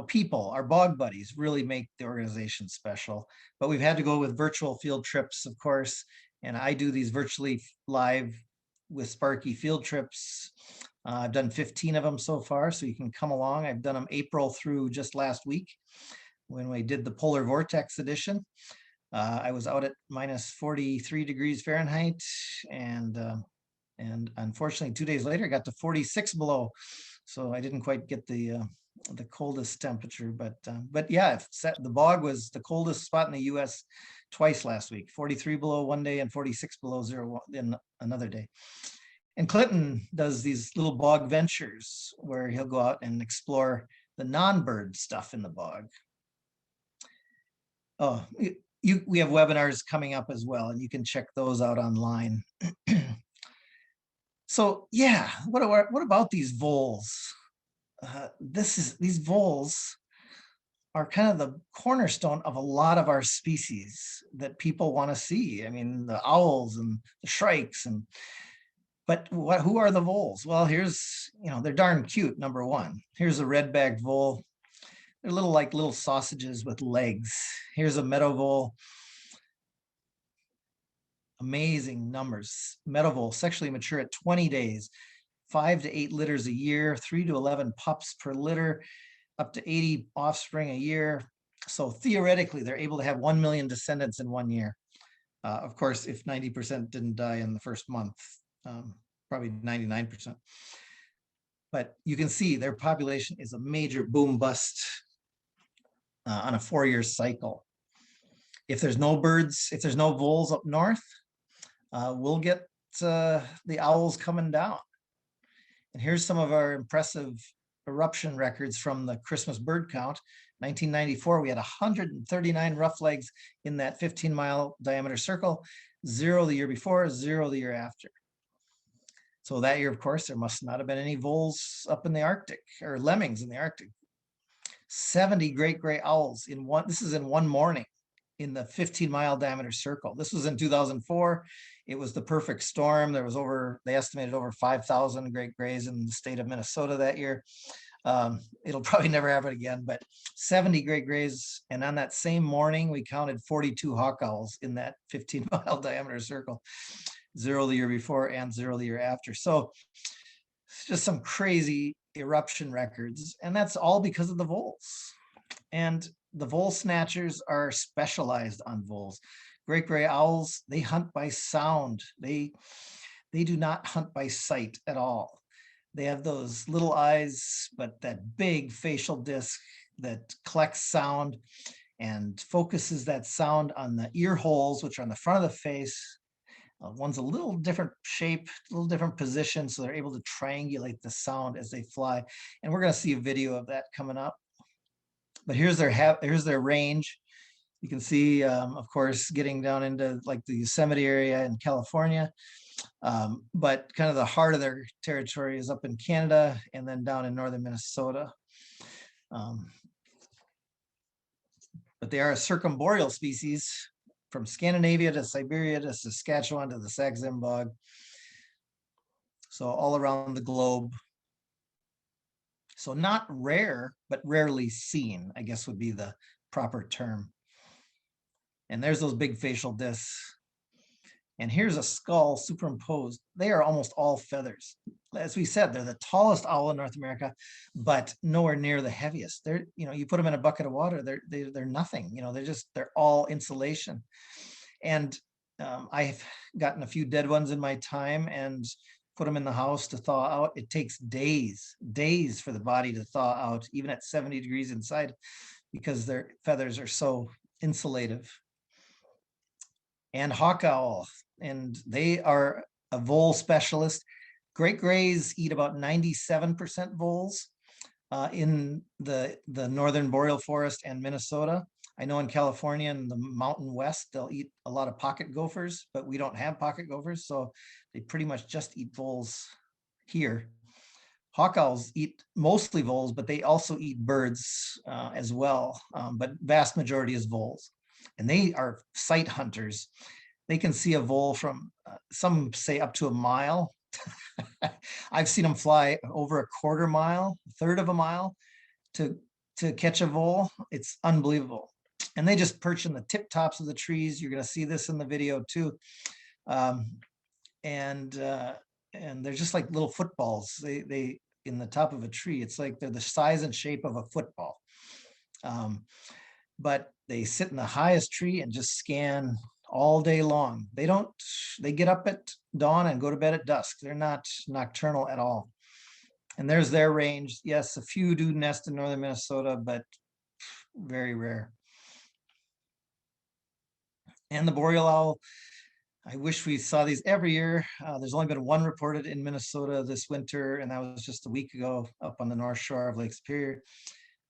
people, our bog buddies really make the organization special, but we've had to go with virtual field trips, of course. And I do these virtually live with Sparky field trips. I've done 15 of them so far, so you can come along. I've done them April through just last week when we did the polar vortex edition. I was out at minus 43 degrees Fahrenheit and unfortunately 2 days later, I got to 46 below. So I didn't quite get the coldest temperature, but yeah, the bog was the coldest spot in the US twice last week, 43 below one day and 46 below zero in another day. And Clinton does these little bog ventures where he'll go out and explore the non-bird stuff in the bog. Oh, we have webinars coming up as well, and you can check those out online. So yeah, what about these voles? These voles are kind of the cornerstone of a lot of our species that people want to see. I mean, the owls and the shrikes, but who are the voles? Well, here's, they're darn cute, number one. Here's a red-backed vole. They're little sausages with legs. Here's a meadow vole. Amazing numbers. Meadow vole sexually mature at 20 days, 5 to 8 litters a year, 3 to 11 pups per litter, up to 80 offspring a year. So theoretically, they're able to have 1 million descendants in 1 year. Of course, if 90% didn't die in the first month, probably 99%. But you can see their population is a major boom bust on a 4-year cycle. If there's no birds, if there's no voles up north, we'll get the owls coming down. And here's some of our impressive eruption records from the Christmas bird count. 1994, we had 139 roughlegs in that 15-mile diameter circle, 0 the year before, 0 the year after. So that year, of course, there must not have been any voles up in the Arctic or lemmings in the Arctic. 70 great gray owls this is in one morning in the 15-mile diameter circle. This was in 2004. It was the perfect storm. They estimated over 5,000 great grays in the state of Minnesota that year. It'll probably never happen again, but 70 great grays. And on that same morning, we counted 42 hawk owls in that 15-mile diameter circle, 0 the year before and 0 the year after. So it's just some crazy eruption records. And that's all because of the voles. And the vole snatchers are specialized on voles. Great gray owls, they hunt by sound. They do not hunt by sight at all. They have those little eyes, but that big facial disc that collects sound and focuses that sound on the ear holes, which are on the front of the face. One's a little different shape, a little different position, so they're able to triangulate the sound as they fly. And we're going to see a video of that coming up. But here's their range. You can see, of course, getting down into like the Yosemite area in California. But kind of the heart of their territory is up in Canada and then down in northern Minnesota. But they are a circumboreal species, from Scandinavia to Siberia to Saskatchewan to the Sax-Zim Bog. So all around the globe. So not rare, but rarely seen, I guess would be the proper term. And there's those big facial discs. And here's a skull superimposed. They are almost all feathers. As we said, they're the tallest owl in North America, but nowhere near the heaviest. They're, you know, you put them in a bucket of water, they're nothing. You know, they're all insulation. And I've gotten a few dead ones in my time and put them in the house to thaw out. It takes days for the body to thaw out, even at 70 degrees inside, because their feathers are so insulative. And hawk owl, and they are a vole specialist. Great grays eat about 97% voles in the northern boreal forest and Minnesota. I know in California and the Mountain West, they'll eat a lot of pocket gophers, but we don't have pocket gophers, so they pretty much just eat voles here. Hawk owls eat mostly voles, but they also eat birds as well, but vast majority is voles. And they are sight hunters. They can see a vole from, some say up to a mile. I've seen them fly over a quarter mile, a third of a mile to catch a vole. It's unbelievable. And they just perch in the tip tops of the trees. You're going to see this in the video too. And they're just like little footballs. They in the top of a tree. It's like they're the size and shape of a football. But they sit in the highest tree and just scan all day long. They get up at dawn and go to bed at dusk. They're not nocturnal at all. And there's their range. Yes, a few do nest in northern Minnesota, but very rare. And the boreal owl, I wish we saw these every year. There's only been one reported in Minnesota this winter, and that was just a week ago up on the north shore of Lake Superior.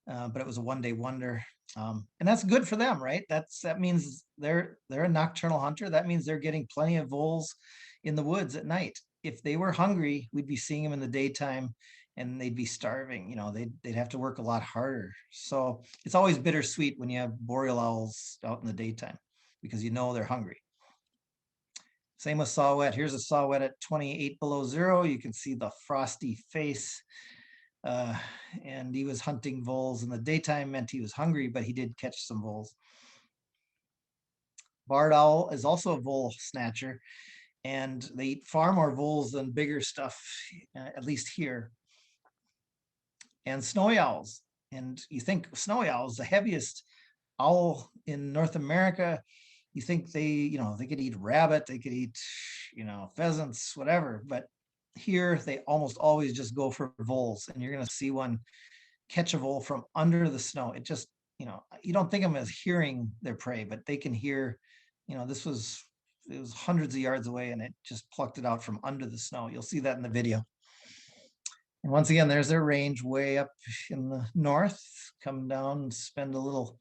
But it was a one-day wonder. And that's good for them, right? That means they're a nocturnal hunter. That means they're getting plenty of voles in the woods at night. If they were hungry, we'd be seeing them in the daytime and they'd be starving. You know, they'd have to work a lot harder. So it's always bittersweet when you have boreal owls out in the daytime because you know they're hungry. Same with saw-whet. Here's a saw-whet at 28 below zero. You can see the frosty face. And he was hunting voles in the daytime, meant he was hungry, but he did catch some voles. Barred owl is also a vole snatcher, and they eat far more voles than bigger stuff, at least here. And snowy owls. And you think snowy owls, the heaviest owl in North America, you think they could eat rabbit, they could eat, pheasants, whatever, but here they almost always just go for voles, and you're going to see one catch a vole from under the snow. It just, you don't think of them as hearing their prey, but they can hear, it was hundreds of yards away and it just plucked it out from under the snow. You'll see that in the video. And once again, there's their range way up in the north. Come down and spend a little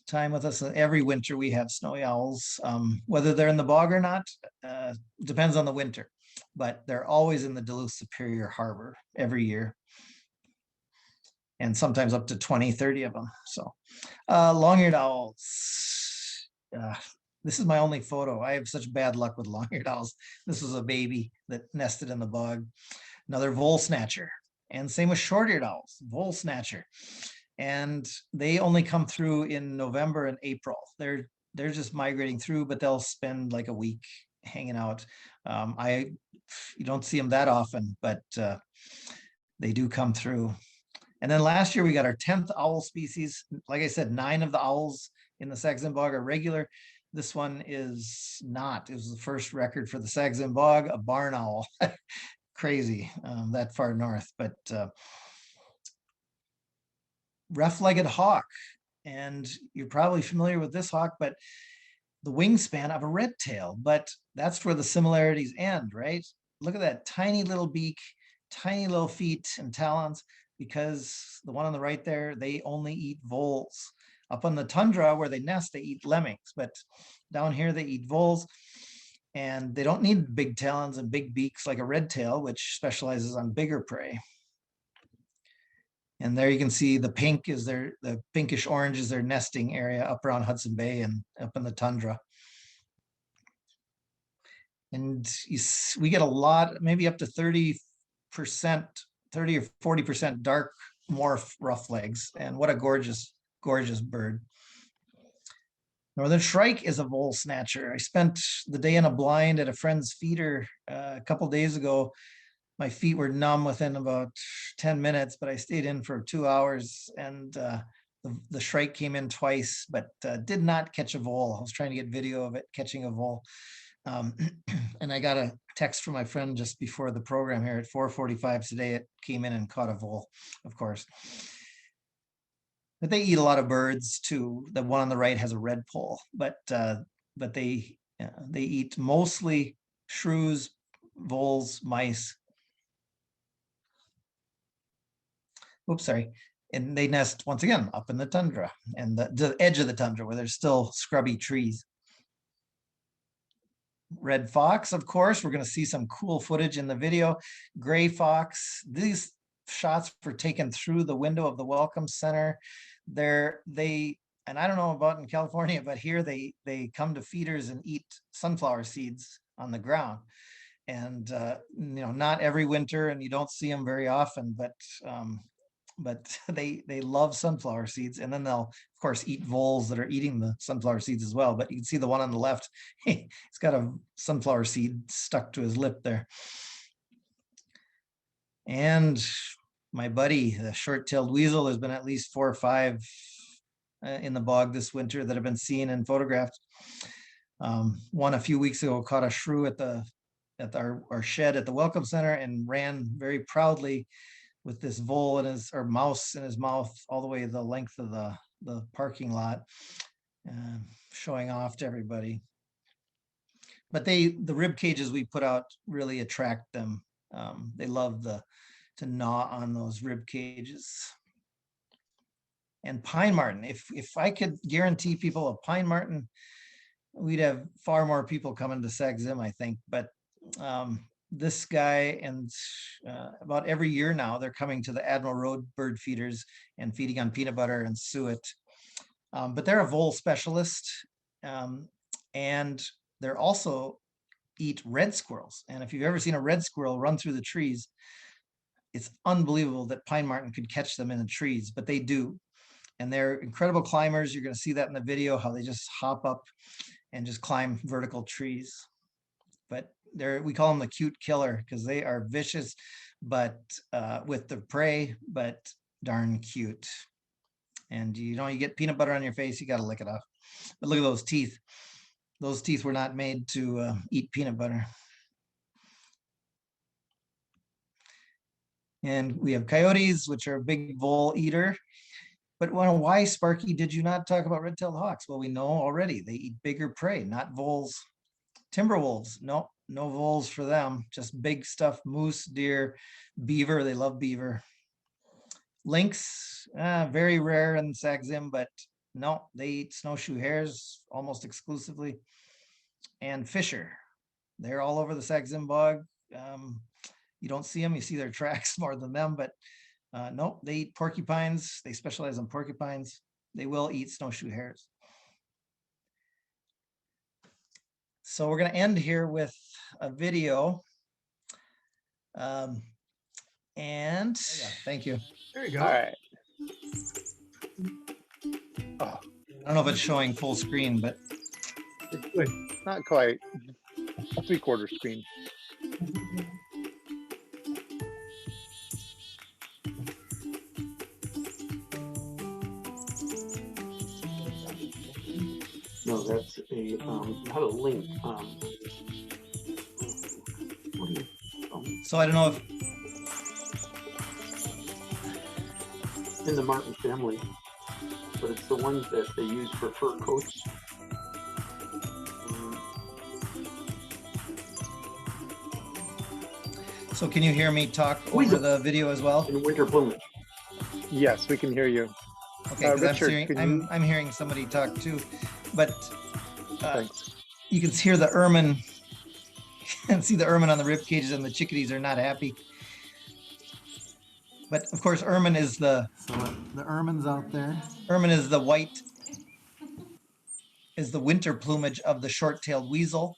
time with us. Every winter we have snowy owls, whether they're in the bog or not, depends on the winter. But they're always in the Duluth Superior Harbor every year. And sometimes up to 20, 30 of them. So long-eared owls. This is my only photo. I have such bad luck with long-eared owls. This was a baby that nested in the bog. Another vole snatcher. And same with short-eared owls, vole snatcher. And they only come through in November and April. They're just migrating through, but they'll spend like a week hanging out. You don't see them that often, but they do come through. And then last year we got our 10th owl species. Like I said, 9 of the owls in the Sax-Zim Bog are regular. This one is not. It was the first record for the Sax-Zim Bog, a barn owl. Crazy, that far north. But rough-legged hawk. And you're probably familiar with this hawk, but the wingspan of a red tail, but that's where the similarities end, right? Look at that tiny little beak, tiny little feet and talons, because the one on the right there, they only eat voles. Up on the tundra where they nest, they eat lemmings, but down here they eat voles, and they don't need big talons and big beaks like a red tail, which specializes on bigger prey. And there you can see the pink is the pinkish orange is their nesting area up around Hudson Bay and up in the tundra. And we get a lot, maybe up to 30%, 30 or 40% dark morph roughlegs. And what a gorgeous, gorgeous bird. Northern shrike is a vole snatcher. I spent the day in a blind at a friend's feeder a couple days ago. My feet were numb within about 10 minutes, but I stayed in for 2 hours, and the shrike came in twice, but did not catch a vole. I was trying to get video of it catching a vole. And I got a text from my friend just before the program here at 4:45 today. It came in and caught a vole, of course. But they eat a lot of birds too. The one on the right has a red poll, but they eat mostly shrews, voles, mice. Oops, sorry. And they nest once again up in the tundra and the edge of the tundra where there's still scrubby trees. Red fox, of course, we're going to see some cool footage in the video. Gray fox, these shots were taken through the window of the Welcome Center. And I don't know about in California, but here they come to feeders and eat sunflower seeds on the ground. And not every winter, and you don't see them very often, but they love sunflower seeds. And then they'll of course eat voles that are eating the sunflower seeds as well. But you can see the one on the left, he's got a sunflower seed stuck to his lip there. And my buddy, the short-tailed weasel, there's been at least 4 or 5 in the bog this winter that have been seen and photographed. One a few weeks ago caught a shrew at our shed at the Welcome Center and ran very proudly with this vole or mouse in his mouth all the way the length of the parking lot, showing off to everybody. But the rib cages we put out really attract them. They love to gnaw on those rib cages. And pine marten, if I could guarantee people a pine marten, we'd have far more people coming to Sax-Zim, I think. But this guy, and about every year now, they're coming to the Admiral Road bird feeders and feeding on peanut butter and suet. But they're a vole specialist, and they're also eat red squirrels. And if you've ever seen a red squirrel run through the trees, it's unbelievable that pine marten could catch them in the trees, but they do. And they're incredible climbers. You're going to see that in the video, how they just hop up and just climb vertical trees. But we call them the cute killer because they are vicious, but with the prey, but darn cute. And you get peanut butter on your face, you got to lick it off. But look at those teeth. Those teeth were not made to eat peanut butter. And we have coyotes, which are a big vole eater. But why, Sparky, did you not talk about red-tailed hawks? Well, we know already they eat bigger prey, not voles. Timber wolves, no voles for them. Just big stuff, moose, deer, beaver. They love beaver. Lynx, very rare in Sax-Zim, but no, they eat snowshoe hares almost exclusively. And fisher, they're all over the Sax-Zim Bog. You don't see them, you see their tracks more than them, but no, they eat porcupines. They specialize in porcupines. They will eat snowshoe hares. So we're going to end here with a video. And yeah, thank you. There you go. All right. Oh, I don't know if it's showing full screen, but It's good. not quite. A 3/4 screen. No, that's a not a link. What do you? so I don't know if In the Martin family, but it's the ones that they use for fur coats. so. Can you hear me talk over the video as well? In winter plumage. Yes, we can hear you. Okay, because Richard, I'm hearing somebody talk too, but Thanks. you can hear the ermine and see the ermine on the rib cages, and the chickadees are not happy. But of course, ermine is the ermine's out there. Ermine is the white, is the winter plumage of the short-tailed weasel.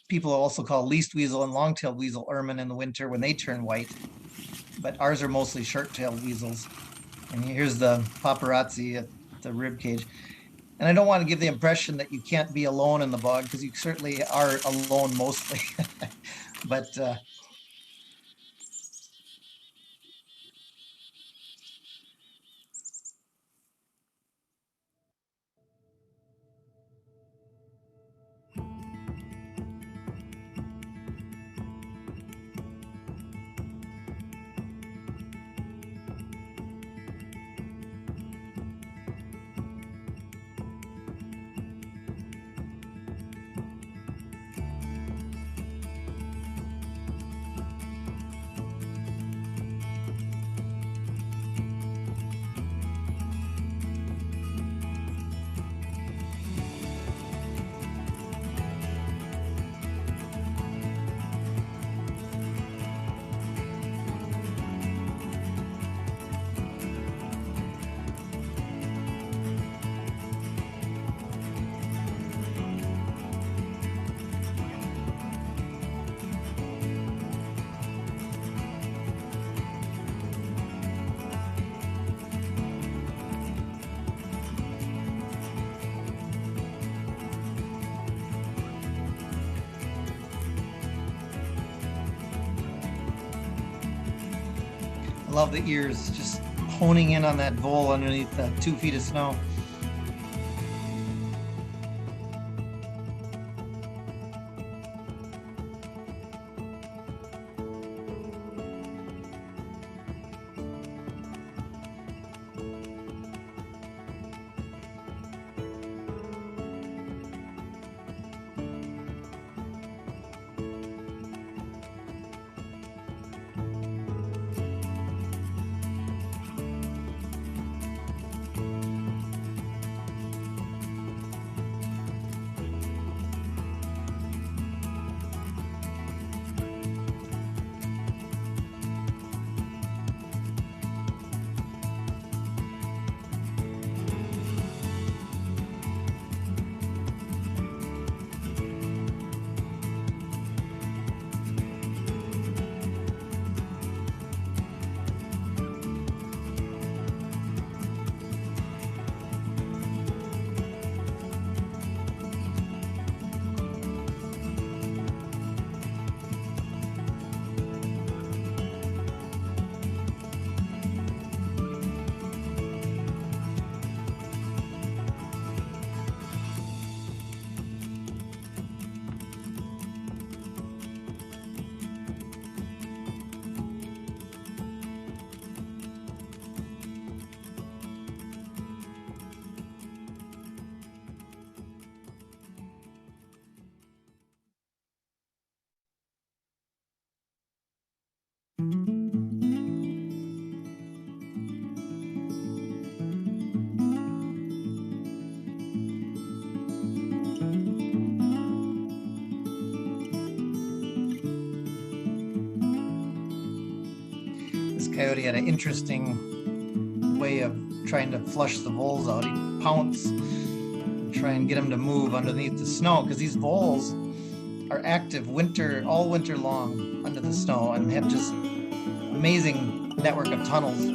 People also call least weasel and long-tailed weasel ermine in the winter when they turn white. But ours are mostly short-tailed weasels. And here's the paparazzi at the rib cage. And I don't want to give the impression that you can't be alone in the bog, because you certainly are alone mostly. But I love the ears, just honing in on that vole underneath the 2 feet of snow. This coyote had an interesting way of trying to flush the voles out. He'd pounce and try and get them to move underneath the snow, because these voles are active all winter long under the snow and have just amazing network of tunnels.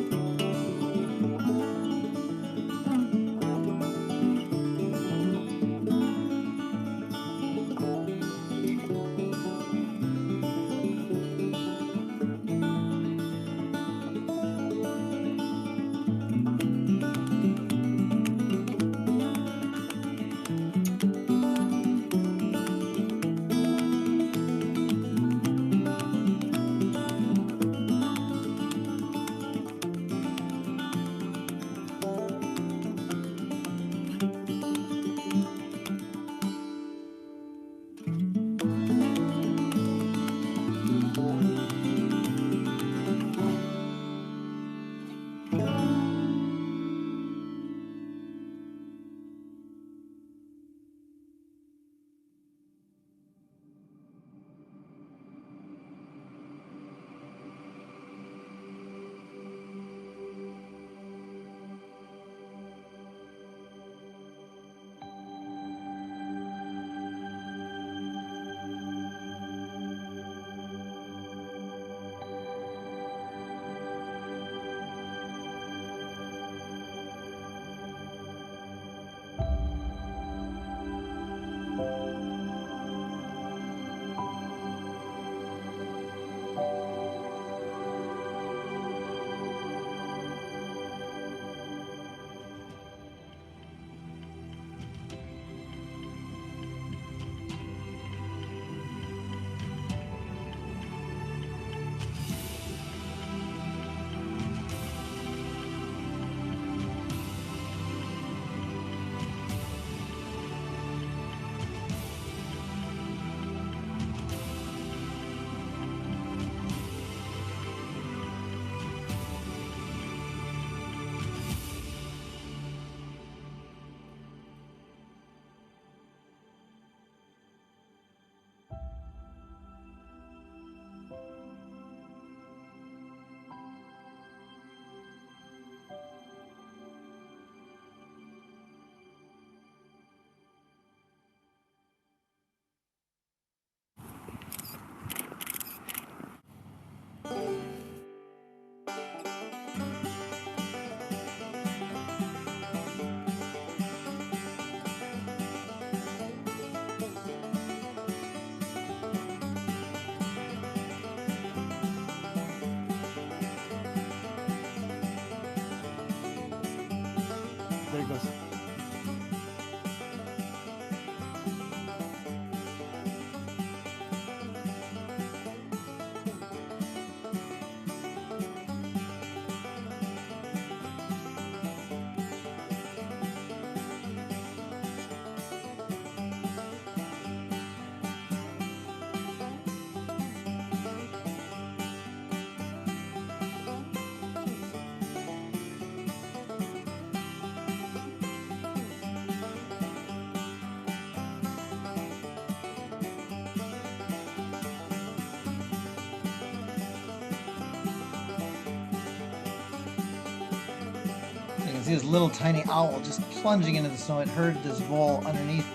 can see this little tiny owl just plunging into the snow. It heard this vole underneath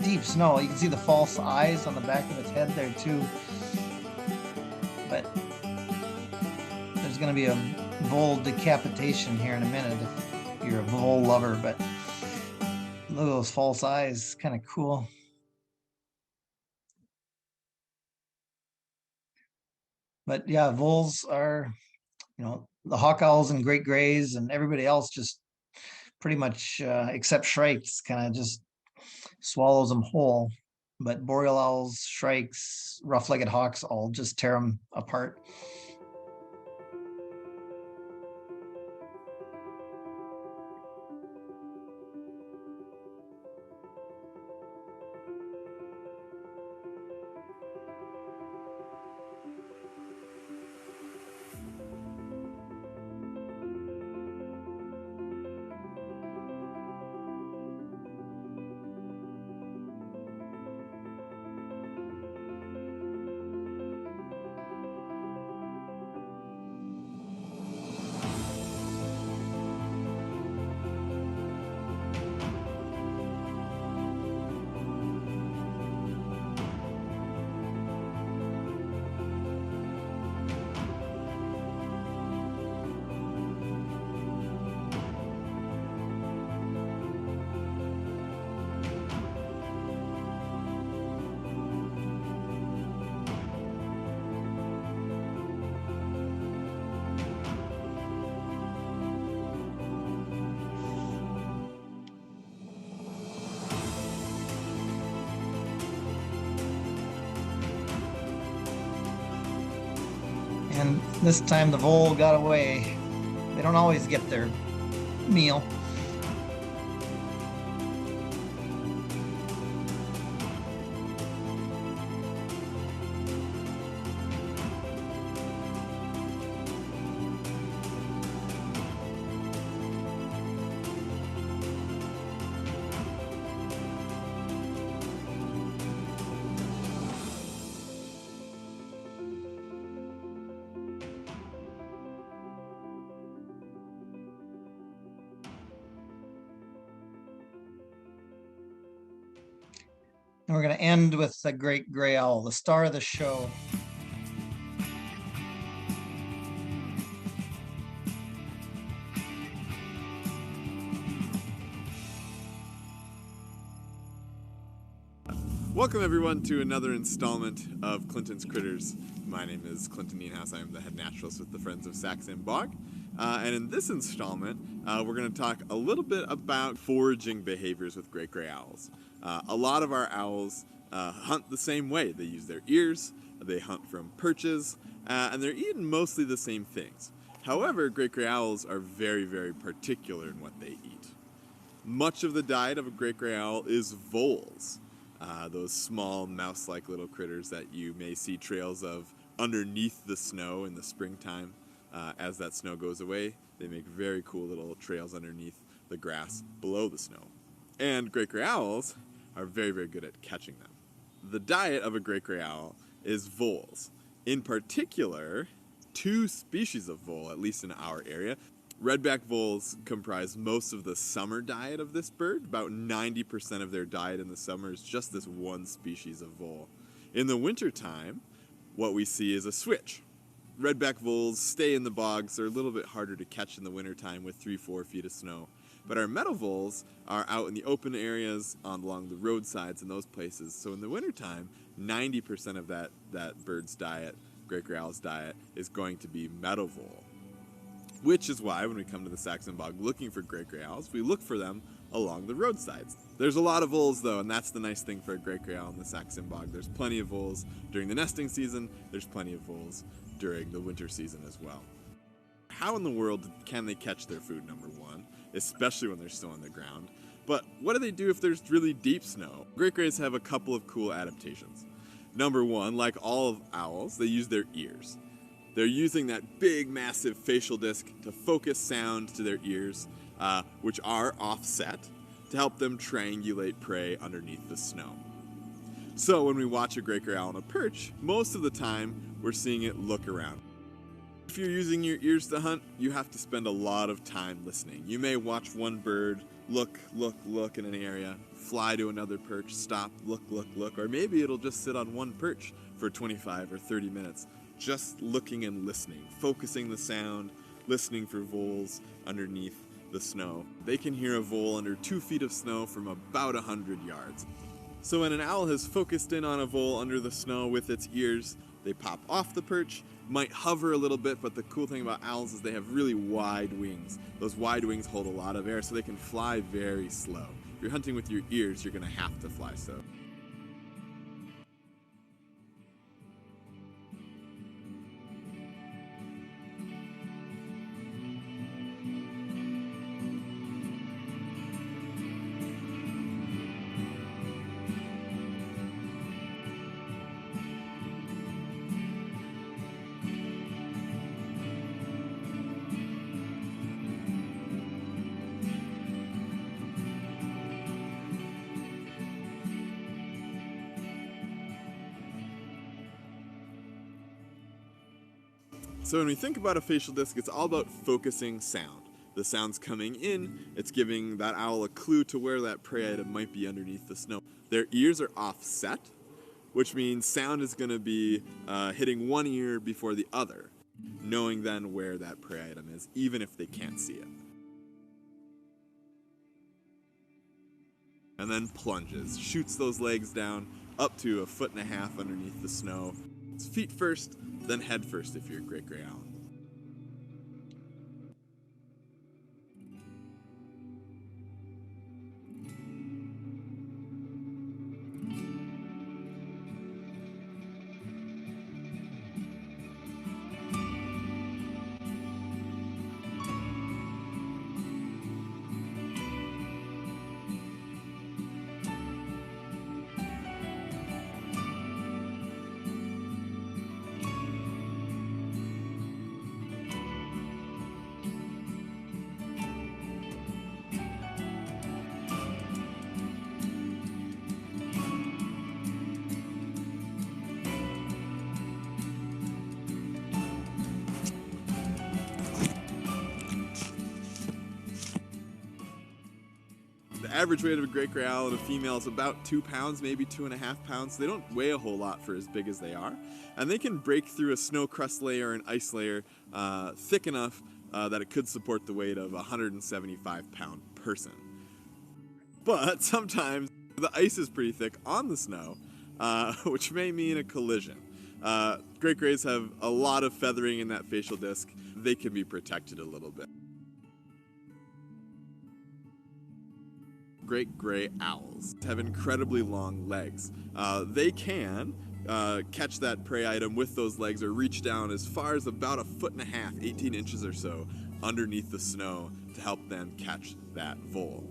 deep snow. You can see the false eyes on the back of its head there too. But there's going to be a vole decapitation here in a minute if you're a vole lover. But look at those false eyes, kind of cool. But yeah, voles are, the hawk owls and great grays and everybody else just pretty much, except shrikes, kind of just swallows them whole. But boreal owls, shrikes, rough-legged hawks all just tear them apart. And this time the vole got away. They don't always get their meal. And we're going to end with the great gray owl, the star of the show. Welcome everyone to another installment of Clinton's Critters. My name is Clinton Nienhaus. I am the head naturalist with the Friends of Sax-Zim Bog. And in this installment, we're going to talk a little bit about foraging behaviors with great gray owls. A lot of our owls hunt the same way. They use their ears, they hunt from perches, and they're eating mostly the same things. However, great gray owls are very, very particular in what they eat. Much of the diet of a great gray owl is voles. Those small mouse-like little critters that you may see trails of underneath the snow in the springtime. As that snow goes away, they make very cool little trails underneath the grass below the snow. And great gray owls are very, very good at catching them. The diet of a great gray owl is voles. In particular, two species of vole, at least in our area. Redback voles comprise most of the summer diet of this bird. About 90% of their diet in the summer is just this one species of vole. In the wintertime, what we see is a switch. Redback voles stay in the bogs. They're a little bit harder to catch in the wintertime with 3-4 feet of snow. But our meadow voles are out in the open areas along the roadsides and those places. So in the wintertime, 90% of that bird's diet, great gray owl's diet, is going to be meadow vole. Which is why when we come to the Sax-Zim Bog looking for great gray owls, we look for them along the roadsides. There's a lot of voles though, and that's the nice thing for a great gray owl in the Sax-Zim Bog. There's plenty of voles during the nesting season. There's plenty of voles during the winter season as well. How in the world can they catch their food, number one, especially when they're still on the ground? But what do they do if there's really deep snow? Great grays have a couple of cool adaptations. Number one, like all of owls, they use their ears. They're using that big, massive facial disc to focus sound to their ears, which are offset, to help them triangulate prey underneath the snow. So when we watch a great gray owl on a perch, most of the time we're seeing it look around. If you're using your ears to hunt, you have to spend a lot of time listening. You may watch one bird, look in an area, fly to another perch, stop, look, or maybe it'll just sit on one perch for 25 or 30 minutes, just looking and listening, focusing the sound, listening for voles underneath the snow. They can hear a vole under 2 feet of snow from about 100 yards. So when an owl has focused in on a vole under the snow with its ears, they pop off the perch, might hover a little bit, but the cool thing about owls is they have really wide wings. Those wide wings hold a lot of air, so they can fly very slow. If you're hunting with your ears, you're gonna have to fly slow. So when we think about a facial disc, it's all about focusing sound. The sound's coming in, it's giving that owl a clue to where that prey item might be underneath the snow. Their ears are offset, which means sound is going to be hitting one ear before the other, knowing then where that prey item is, even if they can't see it. And then plunges, shoots those legs down up to 1.5 feet underneath the snow. It's feet first, then head first if you're a great gray owl. The average weight of a great gray owl in a female is about 2 pounds, maybe 2.5 pounds. They don't weigh a whole lot for as big as they are. And they can break through a snow crust layer or an ice layer thick enough that it could support the weight of a 175-pound person. But sometimes the ice is pretty thick on the snow, which may mean a collision. Great grays have a lot of feathering in that facial disc. They can be protected a little bit. Great gray owls have incredibly long legs. They can catch that prey item with those legs or reach down as far as about 1.5 feet, 18 inches or so, underneath the snow to help them catch that vole.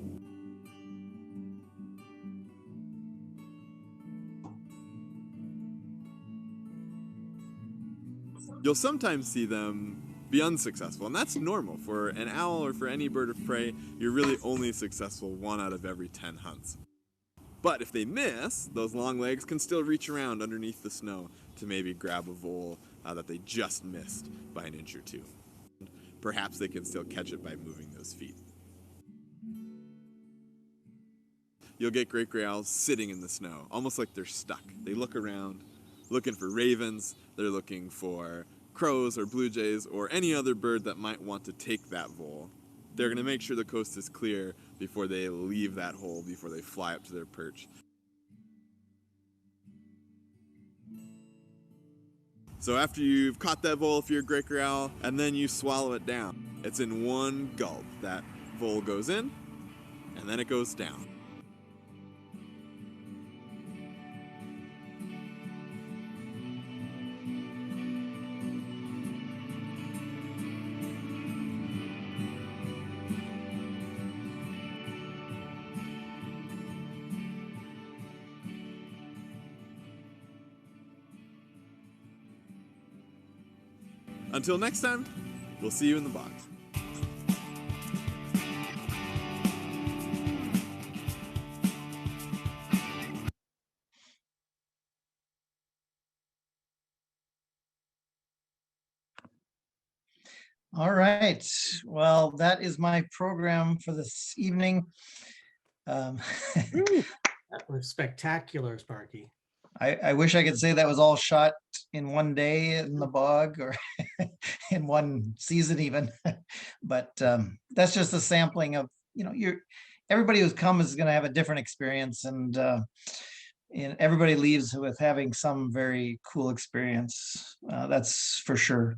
You'll sometimes see them be unsuccessful, and that's normal. For an owl or for any bird of prey, you're really only successful 1 out of every 10 hunts. But if they miss, those long legs can still reach around underneath the snow to maybe grab a vole that they just missed by 1 inch or 2. Perhaps they can still catch it by moving those feet. You'll get great gray owls sitting in the snow, almost like they're stuck. They look around, looking for ravens, they're looking for crows or blue jays or any other bird that might want to take that vole. They're going to make sure the coast is clear before they leave that hole, before they fly up to their perch. So after you've caught that vole, if you're a great gray owl, and then you swallow it down, it's in one gulp. That vole goes in, and then it goes down. Until next time, we'll see you in the box. All right. Well, that is my program for this evening. Um, Woo. That was spectacular, Sparky. I wish I could say that was all shot in one day in the bog or in one season even. But that's just a sampling of, everybody who's come is going to have a different experience, and everybody leaves with having some very cool experience. That's for sure.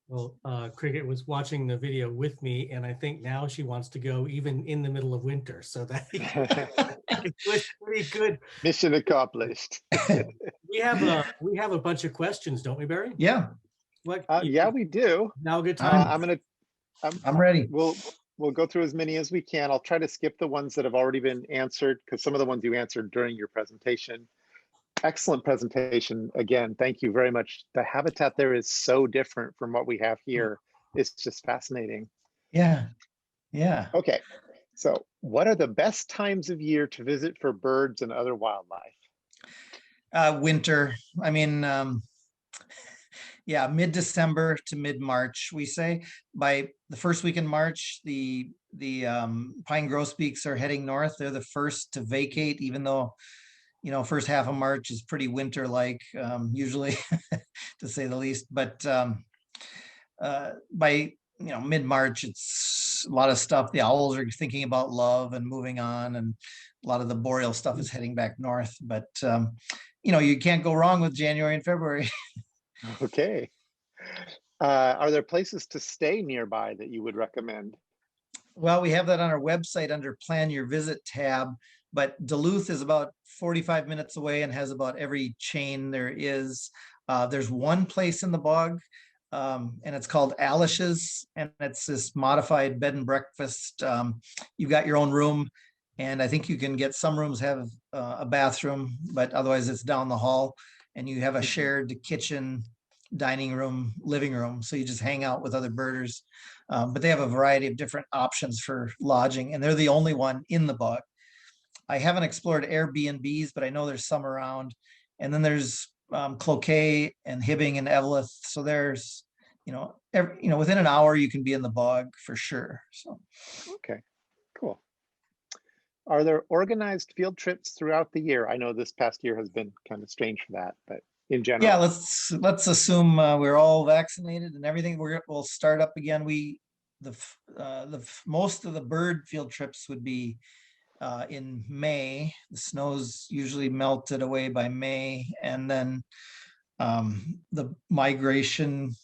Well, Cricket was watching the video with me, and I think now she wants to go even in the middle of winter. So that was pretty good. Mission accomplished. We have a bunch of questions, don't we, Barry? Yeah, What? Yeah, we do. Now a good time. I'm ready. We'll go through as many as we can. I'll try to skip the ones that have already been answered, because some of the ones you answered during your presentation. Excellent presentation. Again, thank you very much. The habitat there is so different from what we have here. It's just fascinating. Yeah. Yeah. Okay, so what are the best times of year to visit for birds and other wildlife? Winter. I mean, yeah, mid-December to mid-March, we say. By the first week in March, the pine grosbeaks are heading north. They're the first to vacate, even though, first half of March is pretty winter-like, usually, to say the least. But by mid-March, it's a lot of stuff. The owls are thinking about love and moving on, and a lot of the boreal stuff is heading back north. But you can't go wrong with January and February. Okay. Are there places to stay nearby that you would recommend? Well, we have that on our website under Plan Your Visit tab, but Duluth is about 45 minutes away and has about every chain there is. There's one place in the bog, and it's called Alish's, and it's this modified bed and breakfast. You've got your own room, and I think you can get some rooms have a bathroom, but otherwise it's down the hall, and you have a shared kitchen, dining room, living room. So you just hang out with other birders. But they have a variety of different options for lodging, and they're the only one in the bog. I haven't explored Airbnbs, but I know there's some around. And then there's Cloquet and Hibbing and Eveleth. So there's, within an hour you can be in the bog for sure. So okay, cool. Are there organized field trips throughout the year? I know this past year has been kind of strange for that, but in general. Yeah, let's assume we're all vaccinated and everything. We'll start up again. Most of the bird field trips would be in May. The snow's usually melted away by May, and then the migration.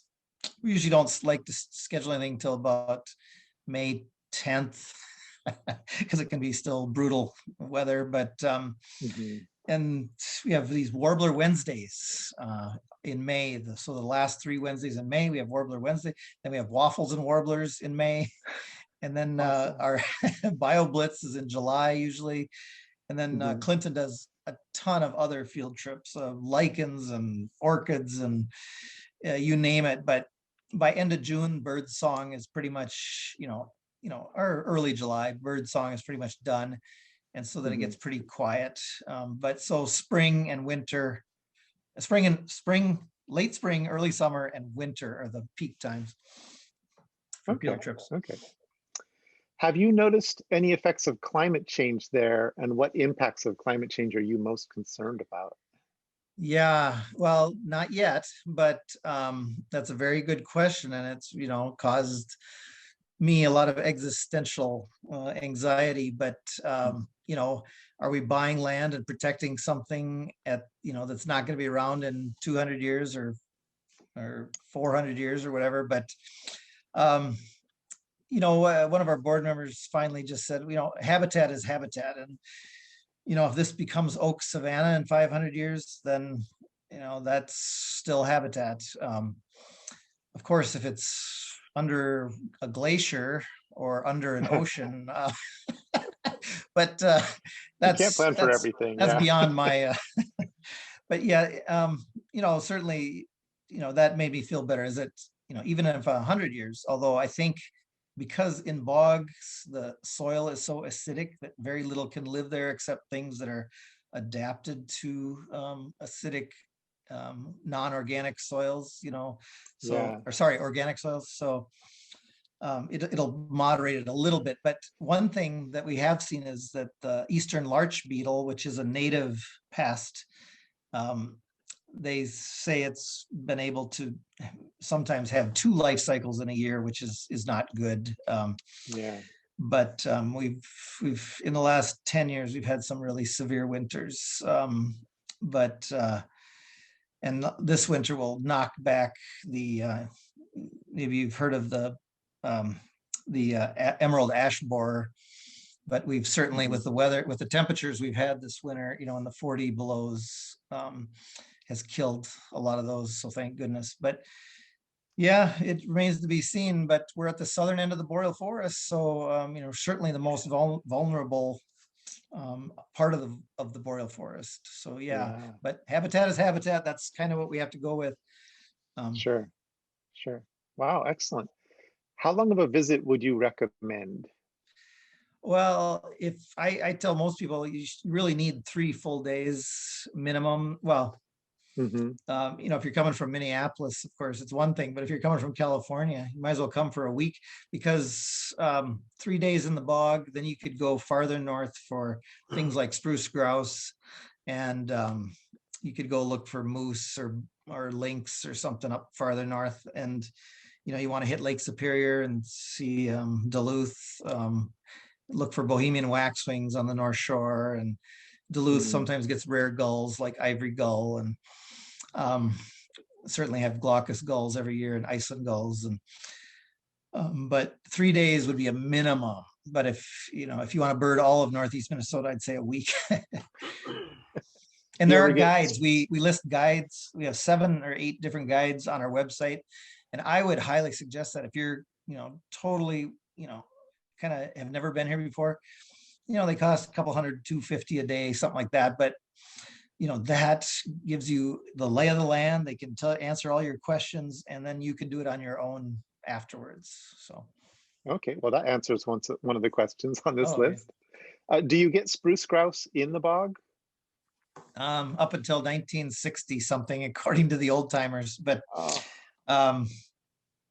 We usually don't like to schedule anything until about May 10th because it can be still brutal weather. But and we have these Warbler Wednesdays in May. So the last 3 Wednesdays in May, we have Warbler Wednesday. Then we have Waffles and Warblers in May. And then Awesome. Our Bio Blitz is in July usually. And then Clinton does a ton of other field trips, lichens and orchids and you name it. But by end of June, bird song is pretty much, or early July, bird song is pretty much done. And so then it gets pretty quiet. But so spring and winter, late spring, early summer, and winter are the peak times for field trips. Okay. Have you noticed any effects of climate change there, and what impacts of climate change are you most concerned about? Yeah, well, not yet, but that's a very good question, and it's caused me a lot of existential anxiety. But are we buying land and protecting something that's not going to be around in 200 years or 400 years or whatever? But one of our board members finally just said, habitat is habitat, and if this becomes oak savanna in 500 years, then that's still habitat. Of course, if it's under a glacier or under an ocean, but that's, you can't plan for everything. That's beyond my. But yeah, certainly, that made me feel better. Is that even in 100 years, although I think because in bogs the soil is so acidic that very little can live there except things that are adapted to acidic non-organic soils, so, Yeah. or sorry, organic soils. So it'll moderate it a little bit. But one thing that we have seen is that the eastern larch beetle, which is a native pest, they say it's been able to sometimes have 2 life cycles in a year, which is not good. Yeah. But we've in the last 10 years, we've had some really severe winters. And this winter will knock back the, maybe you've heard of the emerald ash borer, but we've certainly, with the weather, with the temperatures we've had this winter, in the 40 belows, has killed a lot of those. So thank goodness. But yeah, it remains to be seen. But we're at the southern end of the boreal forest, so certainly the most vulnerable part of the boreal forest. So yeah, but habitat is habitat. That's kind of what we have to go with. Sure. Wow, excellent. How long of a visit would you recommend? Well, if I tell most people, you really need 3 full days minimum. Well, if you're coming from Minneapolis, of course, it's one thing, but if you're coming from California, you might as well come for a week, because 3 days in the bog, then you could go farther north for things like spruce grouse, and you could go look for moose or lynx or something up farther north. And you want to hit Lake Superior and see Duluth, look for Bohemian waxwings on the North Shore, and Duluth sometimes gets rare gulls like ivory gull, and certainly have glaucous gulls every year and Iceland gulls. And but 3 days would be a minimum. But if you want to bird all of Northeast Minnesota, I'd say a week. And there are guides. We list guides. We have 7 or 8 different guides on our website, and I would highly suggest that if you're totally kind of have never been here before, they cost a couple $100, $250 a day, something like that. But that gives you the lay of the land. They can answer all your questions, and then you can do it on your own afterwards. So okay, well, that answers one of the questions on this okay. list. Do you get spruce grouse in the bog? Up until 1960 something, according to the old timers. But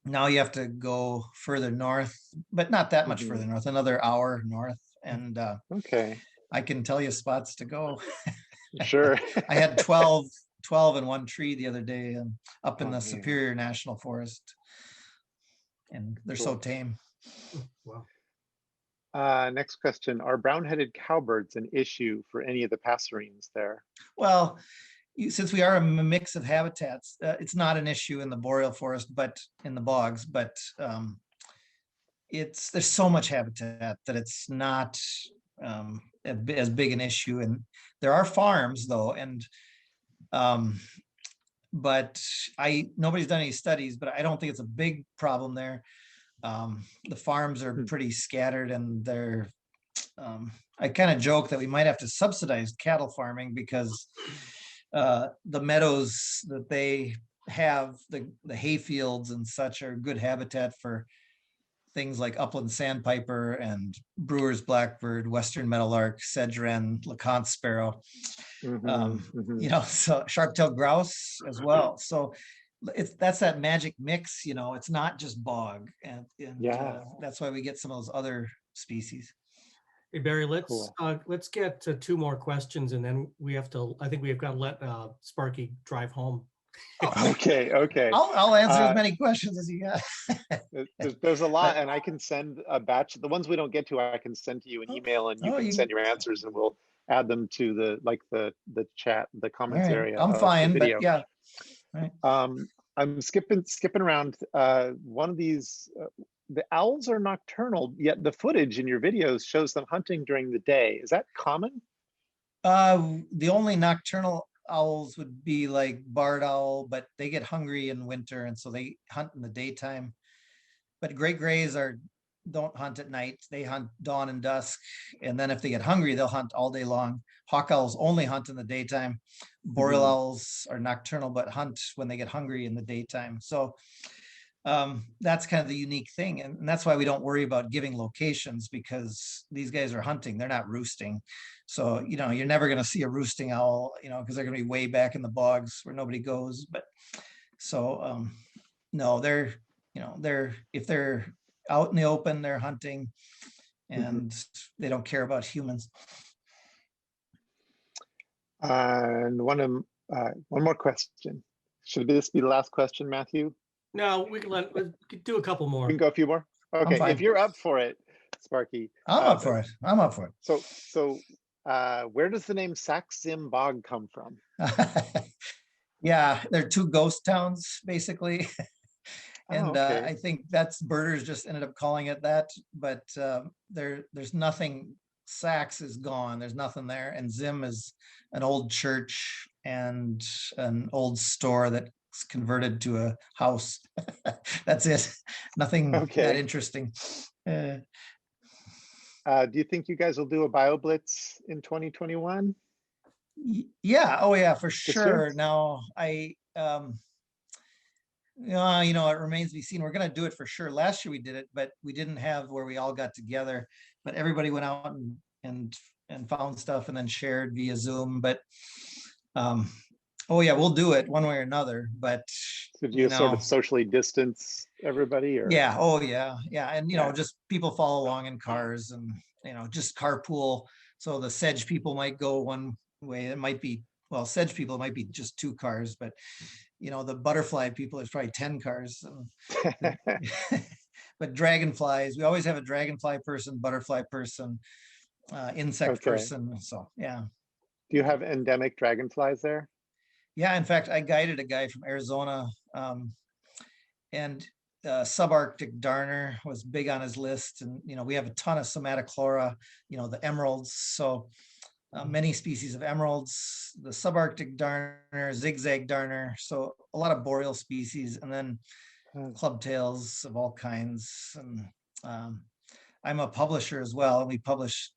now you have to go further north, but not that much further north, another hour north. And okay, I can tell you spots to go. Sure. I had 12 in one tree the other day, and up in the Superior National Forest, and they're so tame. Wow. Next question: are brown-headed cowbirds an issue for any of the passerines there? Well, since we are a mix of habitats, it's not an issue in the boreal forest, but in the bogs. But there's so much habitat that it's not as big an issue. And there are farms though, and but nobody's done any studies, but I don't think it's a big problem there. The farms are pretty scattered, and they're I kind of joke that we might have to subsidize cattle farming, because the meadows that they have, the hay fields and such, are good habitat for things like upland sandpiper and brewer's blackbird, western meadowlark, sedge wren, LeConte sparrow, so sharp-tailed grouse as well. So that's that magic mix. It's not just bog, and that's why we get some of those other species. Hey Barry, let's get to 2 more questions, and then I think we've got to let Sparky drive home. Okay. I'll answer as many questions as you got. There's a lot, and I can send a batch. The ones we don't get to, I can send to you an email, and you can send your answers, and we'll add them to the chat, the comments area. I'm fine, but yeah. Right. I'm skipping around. One of these, the owls are nocturnal, yet the footage in your videos shows them hunting during the day. Is that common? The only nocturnal owls would be like barred owl, but they get hungry in winter, and so they hunt in the daytime. But great grays don't hunt at night. They hunt dawn and dusk, and then if they get hungry, they'll hunt all day long. Hawk owls only hunt in the daytime. Boreal owls are nocturnal, but hunt when they get hungry in the daytime. So that's kind of the unique thing. And that's why we don't worry about giving locations, because these guys are hunting, they're not roosting. So, you're never going to see a roosting owl, because they're going to be way back in the bogs where nobody goes. But so, no, if they're out in the open, they're hunting, and they don't care about humans. And one more question. Should this be the last question, Matthew? No, we can do a couple more. We can go a few more. Okay, fine. if you're up for it, Sparky. I'm up for it. I'm up for it. So where does the name Sax-Zim Bog come from? Yeah, they're two ghost towns, basically. And okay. I think that's birders just ended up calling it that, but there's nothing. Sax is gone. There's nothing there. And Zim is an old church and an old store that's converted to a house. That's it. Nothing that interesting. Do you think you guys will do a BioBlitz in 2021? Yeah. Oh yeah, for sure. Year? Now it remains to be seen. We're going to do it for sure. Last year we did it, but we didn't have where we all got together, but everybody went out and found stuff and then shared via Zoom. But oh yeah, we'll do it one way or another. But so do you sort of socially distance everybody, or? Yeah. Oh yeah. Yeah. And just people follow along in cars, and just carpool. So the sedge people might go one way. It might be, sedge people, it might be just 2 cars, but the butterfly people, it's probably 10 cars. But dragonflies, we always have a dragonfly person, butterfly person, insect person. So yeah. Do you have endemic dragonflies there? Yeah, in fact, I guided a guy from Arizona, and subarctic darner was big on his list. And we have a ton of Somatochlora, the emeralds. So many species of emeralds, the subarctic darner, zigzag darner, so a lot of boreal species, and then clubtails of all kinds. And I'm a publisher as well, and we published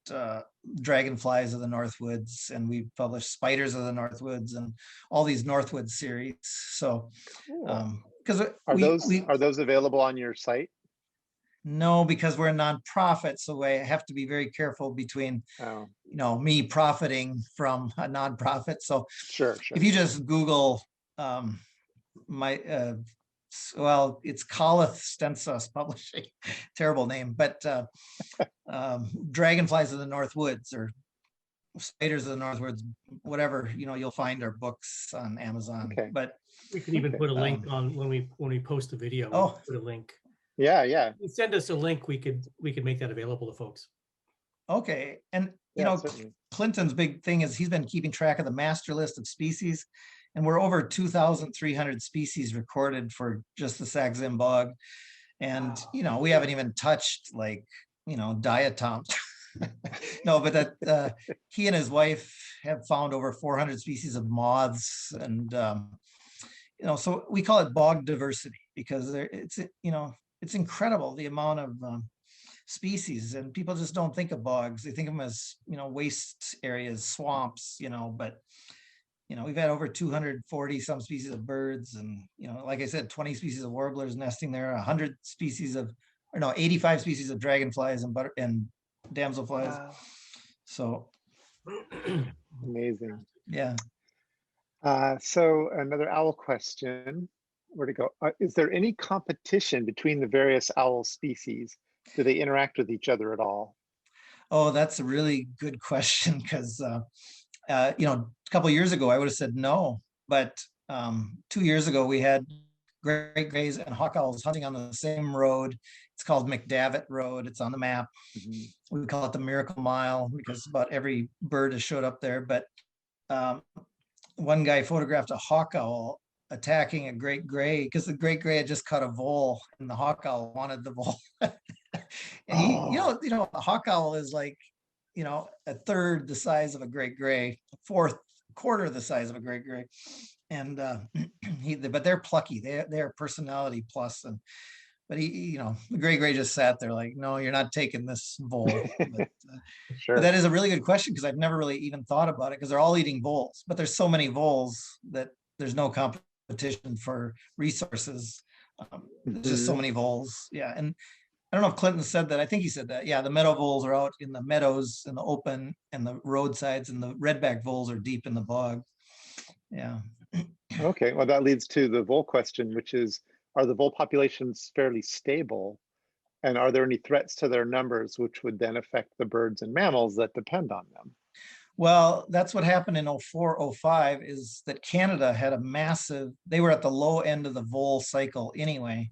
dragonflies of the Northwoods, and we published spiders of the Northwoods, and all these Northwoods series. So because are those available on your site? No, because we're a nonprofit, so I have to be very careful between me profiting from a nonprofit. So sure. If you just Google it's Clara Stensaas Publishing, terrible name, but Dragonflies of the Northwoods or Spiders of the Northwoods, whatever, you'll find our books on Amazon. Okay. But we can even put a link on when we post the video. Put a link. Yeah. Send us a link. We could make that available to folks. Okay. And certainly. Clinton's big thing is he's been keeping track of the master list of species, and we're over 2,300 species recorded for just the Sax-Zim Bog. And we haven't even touched diatoms. No, but that he and his wife have found over 400 species of moths, and so we call it Bog Diversity because it's incredible the amount of species, and people just don't think of bogs. They think of them as waste areas, swamps, but we've had over 240 some species of birds, and like I said, 20 species of warblers nesting there, 100 species of 85 species of dragonflies and damselflies. Wow. So amazing. Yeah. So another owl question. Where to go? Is there any competition between the various owl species? Do they interact with each other at all? Oh, that's a really good question, because a couple of years ago I would have said no, but 2 years ago we had great grays and hawk owls hunting on the same road. It's called McDavitt Road. It's on the map. Mm-hmm. We call it the Miracle Mile because about every bird has showed up there. But one guy photographed a hawk owl attacking a great gray because the great gray had just caught a vole, and the hawk owl wanted the vole. And he, the hawk owl is like, a third the size of a great gray, quarter the size of a great gray, and but they're plucky. They're personality plus, but the great gray just sat there like, no, you're not taking this vole. But, sure. But that is a really good question because I've never really even thought about it because they're all eating voles, but there's so many voles that there's no competition for resources. There's just so many voles. Yeah. And I don't know if Clinton said that. I think he said that. Yeah. The meadow voles are out in the meadows in the open and the roadsides, and the redback voles are deep in the bog. Yeah. Okay, well, that leads to the vole question, which is, are the vole populations fairly stable? And are there any threats to their numbers, which would then affect the birds and mammals that depend on them? Well, that's what happened in 04, 05 is that Canada had a massive, they were at the low end of the vole cycle anyway,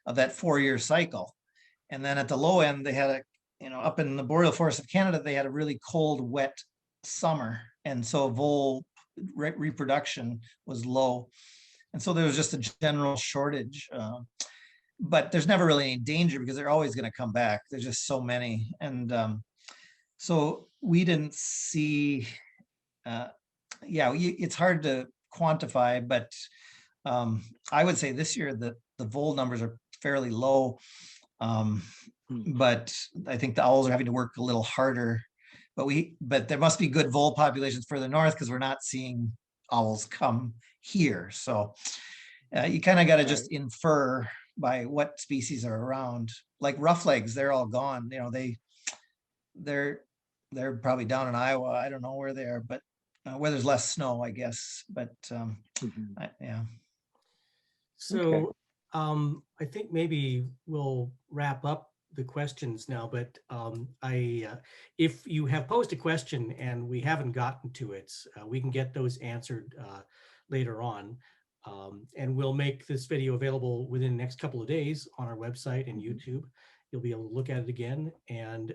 of that 4-year cycle. And then at the low end, they had up in the boreal forest of Canada, they had a really cold, wet summer. And so vole reproduction was low. And so there was just a general shortage. But there's never really any danger because they're always going to come back. There's just so many. And so we didn't see, it's hard to quantify, but I would say this year that the vole numbers are fairly low. But I think the owls are having to work a little harder. But there must be good vole populations further north because we're not seeing owls come here. So you kind of got to just infer by what species are around. Like roughlegs, they're all gone. They're probably down in Iowa. I don't know where they are, but where there's less snow, I guess. But yeah. So I think maybe we'll wrap up the questions now, but if you have posed a question and we haven't gotten to it, we can get those answered later on. And we'll make this video available within the next couple of days on our website and YouTube. You'll be able to look at it again. And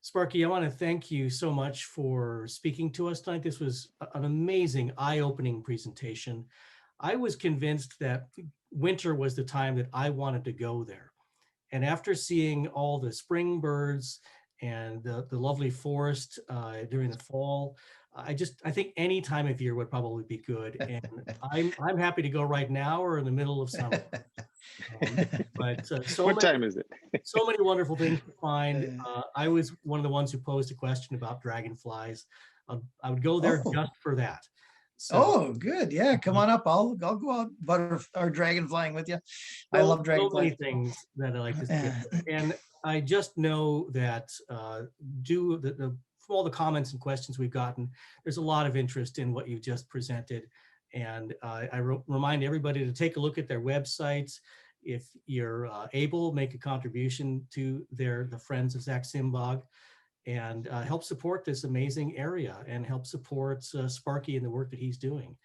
Sparky, I want to thank you so much for speaking to us tonight. This was an amazing, eye-opening presentation. I was convinced that winter was the time that I wanted to go there. And after seeing all the spring birds and the lovely forest during the fall, I think any time of year would probably be good. And I'm happy to go right now or in the middle of summer. What time is it? So many wonderful things to find. I was one of the ones who posed a question about dragonflies. I would go there just for that. So, good. Yeah, come on up. I'll go out or dragon flying with you. I love dragon so many things that I like to see. And I just know that from all the comments and questions we've gotten, there's a lot of interest in what you just presented. And I remind everybody to take a look at their websites. If you're able, make a contribution to the Friends of Sax-Zim Bog, and help support this amazing area and help support Sparky and the work that he's doing.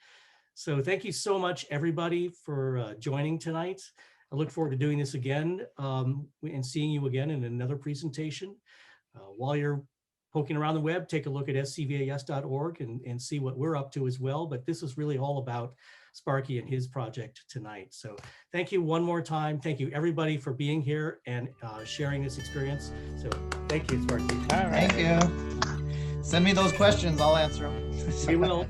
So thank you so much, everybody, for joining tonight. I look forward to doing this again and seeing you again in another presentation. While you're poking around the web, take a look at scvas.org and see what we're up to as well. But this is really all about Sparky and his project tonight. So thank you one more time. Thank you, everybody, for being here and sharing this experience. So thank you, Sparky. All right. Thank you. Send me those questions. I'll answer them. We will.